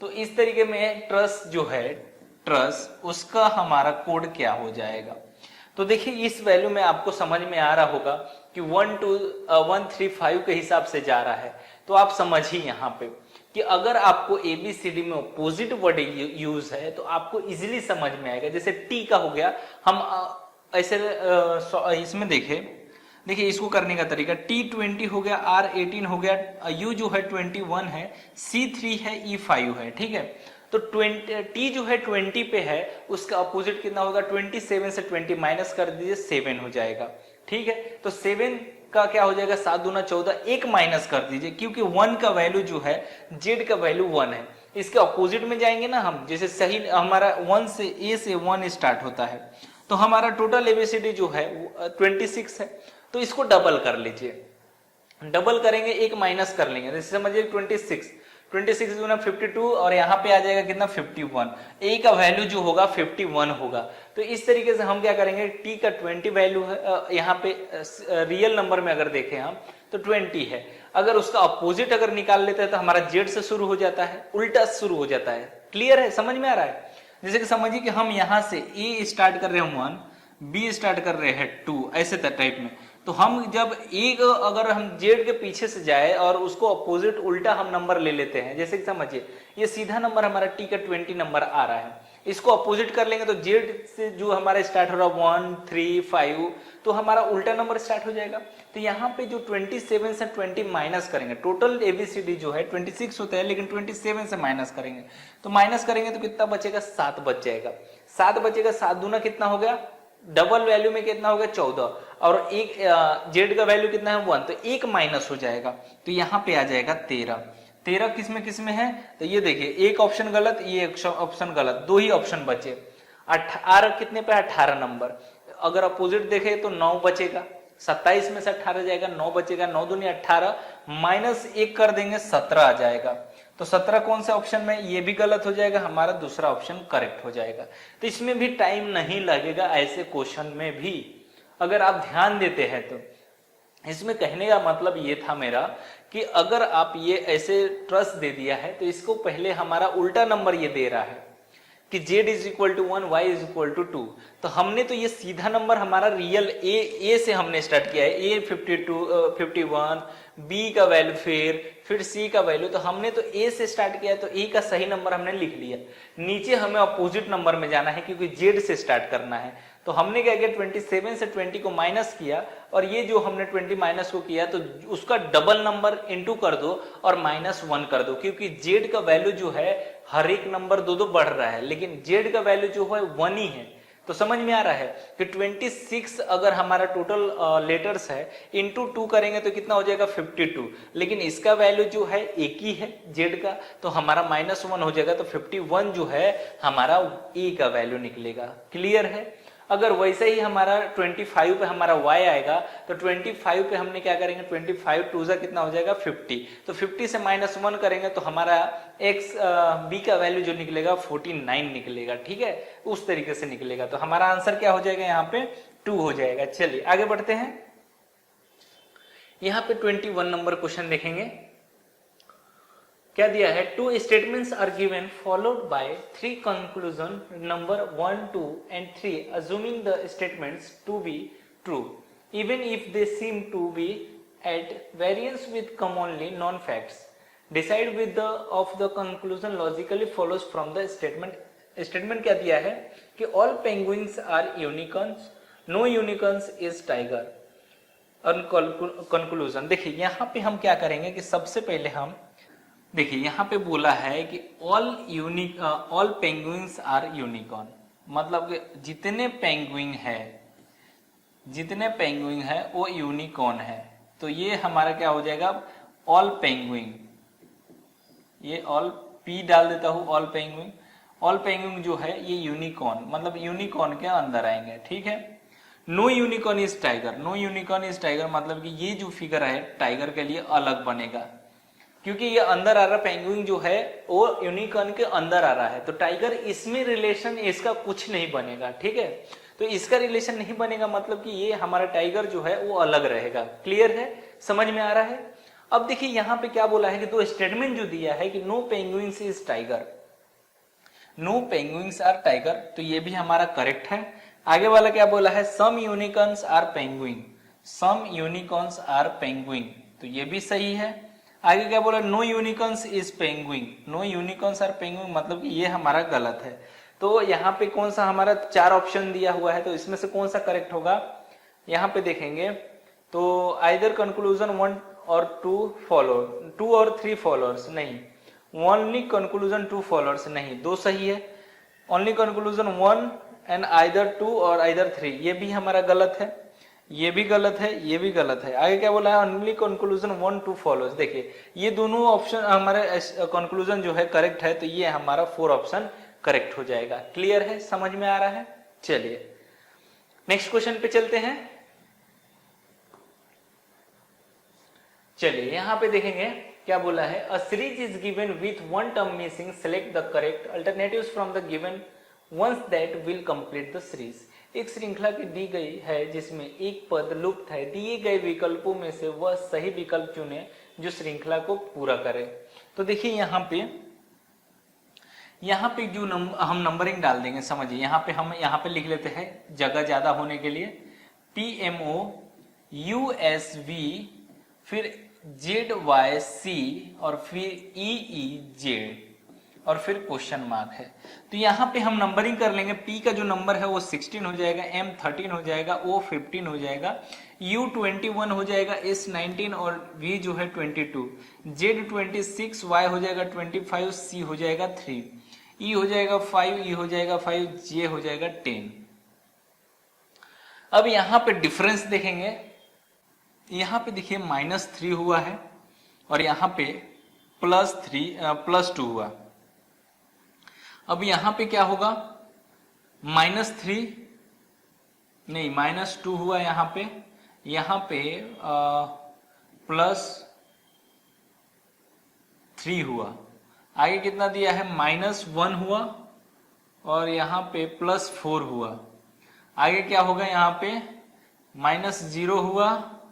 तो इस तरीके में ट्रस्ट जो है, ट्रस्ट उसका हमारा कोड क्या हो जाएगा? तो देखिए इस वैल्यू में आपको समझ में आ रहा होगा कि 135 के हिसाब से जा रहा है। तो आप समझिए यहाँ पे कि अगर आपको ABCD में अपोजिट वर्ड यूज है तो आपको इजीली समझ में आएगा। जैसे T का हो गया, हम ऐसे इसमें देखिए इसको करने का तरीका, T20 हो गया, R18 हो गया, U जो है 21 है, C3 है, E5 है, ठीक है। तो T जो है 20 पे है, उसका अपोजिट कितना होगा? 27 से 20 माइनस कर दीजिए, 7 हो जाएगा, ठीक है। तो 7 का क्या हो जाएगा? 7 दूना 14, 1 माइनस कर दीजिए, क्योंकि 1 का वैल्यू जो है, z का वैल्यू 1 है। इसके अपोजिट में जाएंगे ना हम, जैसे सही हमारा 1 से A से 1 स्टार्ट होता है, तो हमारा टोटल ABCD जो है 26 है। तो इसको डबल कर लीजिए, डबल करेंगे 1 माइनस कर लेंगे, जैसे समझिए 26 गुना 52, और यहाँ पे आ जाएगा कितना? 51। ए का वैल्यू जो होगा 51 होगा। तो इस तरीके से हम क्या करेंगे, टी का 20 वैल्यू है, यहाँ पे रियल नंबर में अगर देखें हम तो 20 है। अगर उसका अपोजिट अगर निकाल लेते हैं तो हमारा जेड से शुरू हो जाता है, उल्टा शुरू हो जाता है। क्लियर है? समझ में आ रहा है? जैसे कि समझिए कि हम यहाँ से ए स्टार्ट कर रहे हैं 1, बी स्टार्ट कर रहे हैं 2, ऐसे टाइप में। तो हम जब एक अगर हम जेड के पीछे से जाए और उसको अपोजिट उल्टा हम नंबर ले लेते हैं, जैसे कि समझिए ये सीधा नंबर हमारा टी का 20 नंबर आ रहा है, इसको अपोजिट कर लेंगे तो जेड से जो हमारा स्टार्ट हो रहा है 1, 3, 5, तो हमारा उल्टा नंबर स्टार्ट हो जाएगा। तो यहाँ पे जो 27 से 20 माइनस करेंगे, टोटल एबीसीडी जो है 26 होता है, लेकिन 27 से माइनस करेंगे, तो माइनस करेंगे तो कितना बचेगा? 7 बच जाएगा। 7 बचेगा, 7 दूना कितना हो गया? डबल वैल्यू में कितना हो गया? 14, और एक जेड का वैल्यू कितना है? 1, तो 1 माइनस हो जाएगा, तो यहाँ पे आ जाएगा 13। 13 किस में है? तो ये देखिए एक ऑप्शन गलत, ये ऑप्शन गलत, 2 ही ऑप्शन बचे। 18 कितने पे? 18 नंबर। अगर अपोजिट देखे तो 9 बचेगा, 27 में से 18 जाएगा, 9 बचेगा, 9 दूनी 18, माइनस 1 कर देंगे 17 आ जाएगा। तो 17 कौन से ऑप्शन में? ये भी गलत हो जाएगा, हमारा दूसरा ऑप्शन करेक्ट हो जाएगा। तो इसमें भी टाइम नहीं लगेगा, ऐसे क्वेश्चन में भी अगर आप ध्यान देते हैं तो। इसमें कहने का मतलब ये था मेरा कि अगर आप ये ऐसे ट्रस्ट दे दिया है तो इसको पहले हमारा उल्टा नंबर ये दे रहा है कि z is equal to 1, y is equal to 2, तो हमने तो ये सीधा नंबर हमारा रियल ए से हमने स्टार्ट किया है, a 52, 51, b का वैल्यू फिर c का वैल्यू, तो हमने तो a से स्टार्ट किया है, तो a का सही नंबर हमने लिख लिया। नीचे हमें अपोजिट नंबर में जाना है क्योंकि z से स्टार्ट करना है, तो हमने क्या किया? 27 से 20 को माइनस किया, और ये जो हमने 20 माइनस को किया तो उसका डबल नंबर इनटू कर दो और -1 कर दो, क्योंकि z का वैल्यू जो है हर एक नंबर 2 बढ़ रहा है, लेकिन z का वैल्यू जो है 1 ही है। तो समझ में आ रहा है कि 26 अगर हमारा टोटल लेटर्स है, इंटू 2 करेंगे तो कितना हो जाएगा? 52, लेकिन इसका वैल्यू जो है एक ही है z का, तो हमारा -1 हो जाएगा, तो 51 जो है हमारा a का वैल्यू निकलेगा। क्लियर है? अगर वैसे ही हमारा 25 पे हमारा y आएगा तो 25 पे हमने क्या करेंगे, 25 टू जा कितना हो जाएगा 50, तो 50 से -1 करेंगे तो हमारा x b का वैल्यू जो निकलेगा 49 निकलेगा। ठीक है, उस तरीके से निकलेगा। तो हमारा आंसर क्या हो जाएगा यहाँ पे 2 हो जाएगा। चलिए आगे बढ़ते हैं। यहाँ पे 21 नंबर क्वेश्चन देखेंगे। क्या दिया है, 2 statements are given followed by 3 conclusion number 1, 2 and 3 assuming the statements to be true even if they seem to be at variance with commonly known facts. Decide with the of the conclusion logically follows from the statement. Statement क्या दिया है कि all penguins are unicorns, no unicorns is tiger. Conclusion देखिए यहाँ पे हम क्या करेंगे कि सबसे पहले हम देखिए यहाँ पे बोला है कि ऑल पेंगुइन्स आर यूनिकॉर्न, मतलब कि जितने पेंगुइन है वो यूनिकॉर्न है। तो ये हमारा क्या हो जाएगा, ऑल पेंगुइन, ये ऑल पी डाल देता हूँ, ऑल पेंगुइन जो है ये यूनिकॉर्न, मतलब यूनिकॉर्न के अंदर आएंगे। ठीक है, no unicorn is tiger, no unicorn is tiger मतलब कि ये जो फिगर है टाइगर के लिए अलग बनेगा, क्योंकि ये अंदर आ रहा पेंगुइन जो है वो यूनिकॉर्न के अंदर आ रहा है, तो टाइगर इसमें रिलेशन इसका कुछ नहीं बनेगा। ठीक है, तो इसका रिलेशन नहीं बनेगा मतलब कि ये हमारा टाइगर जो है वो अलग रहेगा। क्लियर है, समझ में आ रहा है। अब देखिए यहाँ पे क्या बोला है कि 2 स्टेटमेंट जो दिया है कि no penguins is tiger, no penguins are tiger, तो ये भी हमारा करेक्ट है। आगे वाला क्या बोला है, some unicorns are penguin, some unicorns are penguin, तो ये भी सही है। आगे क्या बोला, no unicorns is penguin, no unicorns are penguin मतलब कि ये हमारा गलत है। तो यहाँ पे कौन सा हमारा 4 ऑप्शन दिया हुआ है, तो इसमें से कौन सा करेक्ट होगा यहाँ पे देखेंगे तो आइदर कंक्लूजन 1 और 2 फॉलो, 2 और 3 फॉलोअर्स नहीं, ओनली कंक्लूजन 2 फॉलोअर्स नहीं, 2 सही है। ओनली कंक्लूजन 1 एंड आइदर 2 और आइदर 3, ये भी हमारा गलत है, ये भी गलत है, ये भी गलत है। आगे क्या बोला है, ओनली कंक्लूजन 1, 2 फॉलोज, देखिए ये दोनों ऑप्शन हमारे कंक्लूजन जो है करेक्ट है, तो ये हमारा 4 ऑप्शन करेक्ट हो जाएगा। क्लियर है, समझ में आ रहा है। चलिए नेक्स्ट क्वेश्चन पे चलते हैं। चलिए यहाँ पे देखेंगे क्या बोला है, a series is given with 1 term missing, select the correct alternatives from the given ones that will complete the series. एक श्रृंखला की दी गई है जिसमें एक पद लुप्त है, दिए गए विकल्पों में से वह सही विकल्प चुने जो श्रृंखला को पूरा करे। तो देखिए यहाँ पे जो हम नंबरिंग डाल देंगे, समझिए यहाँ पे लिख लेते हैं जगह ज्यादा होने के लिए PMO USB फिर ZYC और फिर EEZ और फिर क्वेश्चन मार्क है। तो यहाँ पे हम नंबरिंग कर लेंगे, P का जो नंबर है वो 16 हो जाएगा, M 13 हो जाएगा, O 15 हो जाएगा, U 21 हो जाएगा, S 19 और V जो है 22, Z 26, Y हो जाएगा 25, C हो जाएगा 3, E हो जाएगा 5, E हो जाएगा 5, J हो जाएगा 10। अब यहाँ पे डिफरेंस देखेंगे, यहाँ पे देखिए -3 हुआ है और यहाँ पे +2 हुआ। अब यहाँ पे क्या होगा, -3 नहीं -2 हुआ, यहाँ पे +3 हुआ। आगे कितना दिया है, -1 हुआ और यहाँ पे +4 हुआ। आगे क्या होगा, यहाँ पे -0 हुआ,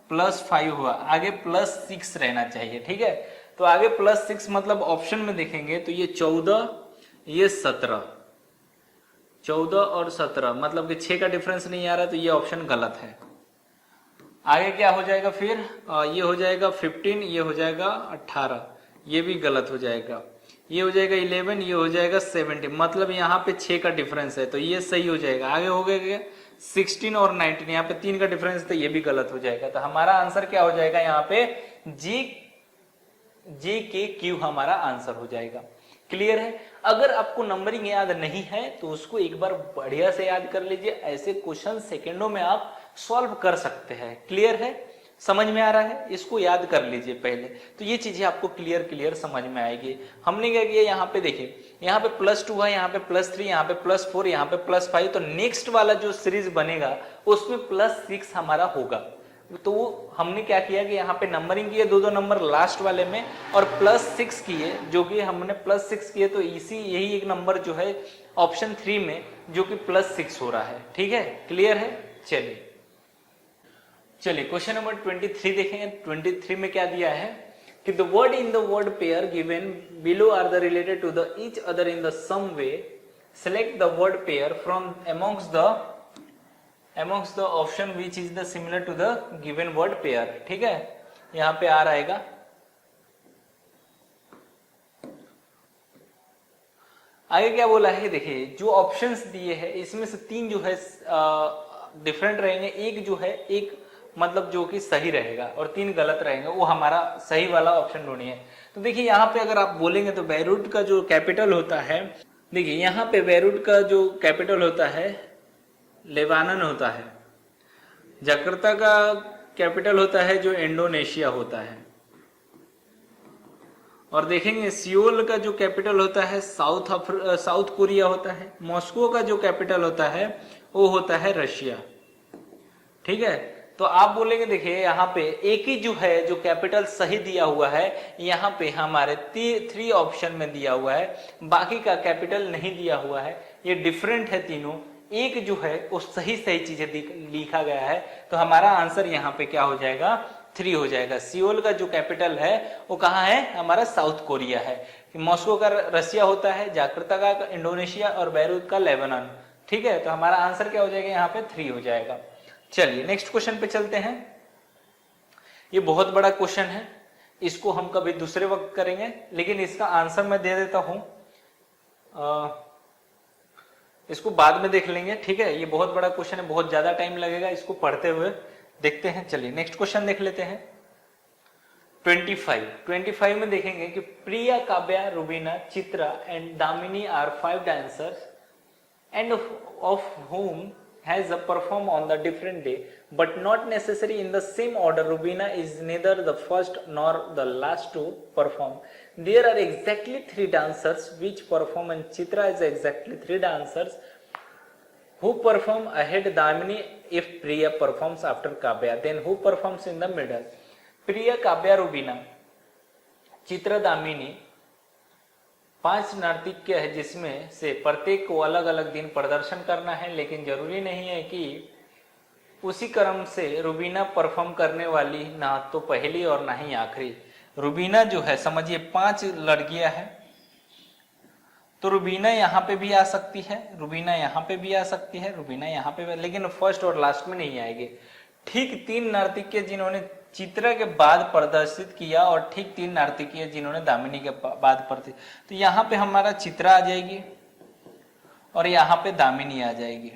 +5 हुआ, आगे +6 रहना चाहिए। ठीक है, तो आगे +6 मतलब ऑप्शन में देखेंगे तो ये 14, ये 17, 14 और 17 मतलब कि 6 का डिफरेंस नहीं आ रहा, तो ये ऑप्शन गलत है। आगे क्या हो जाएगा फिर, ये हो जाएगा 15, ये हो जाएगा 18, ये भी गलत हो जाएगा, ये हो जाएगा 11, ये हो जाएगा 17, मतलब यहाँ पे 6 का डिफरेंस है, तो ये सही हो जाएगा। आगे हो गया 16 और 19, यहाँ पे 3 का डिफरेंस, तो ये भी गलत हो जाएगा। तो हमारा आंसर क्या हो जाएगा, यहाँ पे J के Q हमारा आंसर हो जाएगा। क्लियर है। अगर आपको नंबरिंग याद नहीं है तो उसको एक बार बढ़िया से याद कर लीजिए, ऐसे क्वेश्चन सेकंडों में आप सॉल्व कर सकते हैं। क्लियर है, समझ में आ रहा है, इसको याद कर लीजिए पहले, तो ये चीजें आपको क्लियर समझ में आएगी। हमने क्या किया, यहाँ पे देखिए यहाँ पे +2 है, यहाँ पे +3, यहाँ पे +4, यहाँ पे +5, तो नेक्स्ट वाला जो सीरीज बनेगा उसमें +6 हमारा होगा। तो हमने क्या किया कि यहाँ पे नंबरिंग किए, दो नंबर लास्ट वाले में और +6 किए, जो कि हमने +6 किए, तो इसी यही एक नंबर जो है ऑप्शन 3 में जो कि +6 हो रहा है। ठीक है, क्लियर है। चलिए क्वेश्चन नंबर 23 देखेंगे। 23 में क्या दिया है कि the word in the word pair given below are the related to the each other in the same way, select the word pair from amongst the option which is the similar to the given word pair। ठीक है, यहाँ पे are आएगा। आगे क्या बोला है, देखिए जो ऑप्शंस दिए हैं इसमें से 3 जो है डिफरेंट रहेंगे, एक जो है एक मतलब जो कि सही रहेगा और 3 गलत रहेंगे, वो हमारा सही वाला ऑप्शन ढूंढिए। तो देखिए यहाँ पे अगर आप बोलेंगे तो बेरूट का जो कैपिटल होता है, देखिए यहाँ पे बेरूट का जो कैपिटल होता है लेबानन होता है, जकार्ता का कैपिटल होता है जो इंडोनेशिया होता है, और देखेंगे सियोल का जो कैपिटल होता है साउथ कोरिया होता है, मॉस्को का जो कैपिटल होता है वो होता है रशिया। ठीक है, तो आप बोलेंगे देखिए यहाँ पे एक ही जो है जो कैपिटल सही दिया हुआ है, यहाँ पे हमारे 3 ऑप्शन में दिया हुआ है, बाकी का कैपिटल नहीं दिया हुआ है, ये डिफरेंट है तीनों, एक जो है वो सही चीजें लिखा गया है, तो हमारा आंसर यहाँ पे क्या हो जाएगा, 3 हो जाएगा। सियोल का जो कैपिटल है वो कहाँ है, हमारा साउथ कोरिया है, मॉस्को का रसिया होता है, जकार्ता का इंडोनेशिया और बेरूत का लेबनान। ठीक है, तो हमारा आंसर क्या हो जाएगा, यहाँ पे 3 हो जाएगा। चलिए नेक्स्ट क्वेश्चन पे चलते हैं। ये बहुत बड़ा क्वेश्चन है, इसको हम कभी दूसरे वक्त करेंगे, लेकिन इसका आंसर मैं दे देता हूं, इसको बाद में देख लेंगे। ठीक है, ये बहुत बड़ा क्वेश्चन है, बहुत ज्यादा टाइम लगेगा इसको पढ़ते हुए, देखते हैं। चलिए नेक्स्ट क्वेश्चन देख लेते हैं। 25 में देखेंगे कि Priya, Kavya, Rubina, Chitra and Damini are 5 dancers and of whom has performed on the different day but not necessary in the same order. Rubina is neither the first nor the last to perform. There are exactly 3 dancers which perform and Chitra is exactly 3 dancers who perform ahead Damini if Priya performs after Kavya. Then who performs in the middle? Priya, Kavya, Rubina, Chitra, Damini 5 नर्तक्य है, जिसमें से प्रत्येक को अलग अलग दिन प्रदर्शन करना है, लेकिन जरूरी नहीं है कि उसी क्रम से रुबीना परफॉर्म करने वाली ना तो पहली और ना ही आखिरी। रुबीना जो है समझिए 5 लड़कियां हैं, तो रुबीना यहाँ पे भी आ सकती है, रुबीना यहाँ पे भी आ सकती है, रुबीना यहाँ पे भी, लेकिन फर्स्ट और लास्ट में नहीं आएगी। ठीक 3 नर्तक्य जिन्होंने चित्रा के बाद प्रदर्शित किया और ठीक 3 नर्तकी जिन्होंने दामिनी के बाद प्रदर्शित, तो यहाँ पे हमारा चित्रा आ जाएगी और यहाँ पे दामिनी आ जाएगी।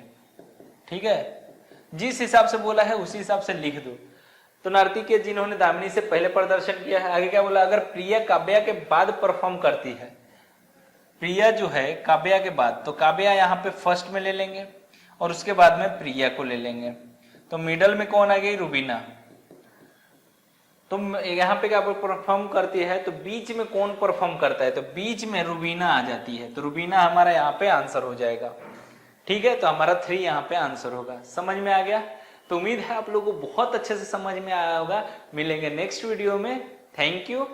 ठीक है, जिस हिसाब से बोला है उसी हिसाब से लिख दो। तो नर्तकी जिन्होंने दामिनी से पहले प्रदर्शन किया है, आगे क्या बोला, अगर प्रिया काव्या के बाद परफॉर्म करती है, प्रिया जो है काव्या के बाद, तो काव्या यहाँ पे फर्स्ट में ले लेंगे और उसके बाद में प्रिया को ले लेंगे, तो मिडल में कौन आ गई, रुबीना। तो यहाँ पे क्या परफॉर्म करती है, तो बीच में कौन परफॉर्म करता है, तो बीच में रुबीना आ जाती है, तो रुबीना हमारा यहाँ पे आंसर हो जाएगा। ठीक है, तो हमारा 3 यहाँ पे आंसर होगा। समझ में आ गया? तो उम्मीद है आप लोगों को बहुत अच्छे से समझ में आया होगा। मिलेंगे नेक्स्ट वीडियो में। Thank you.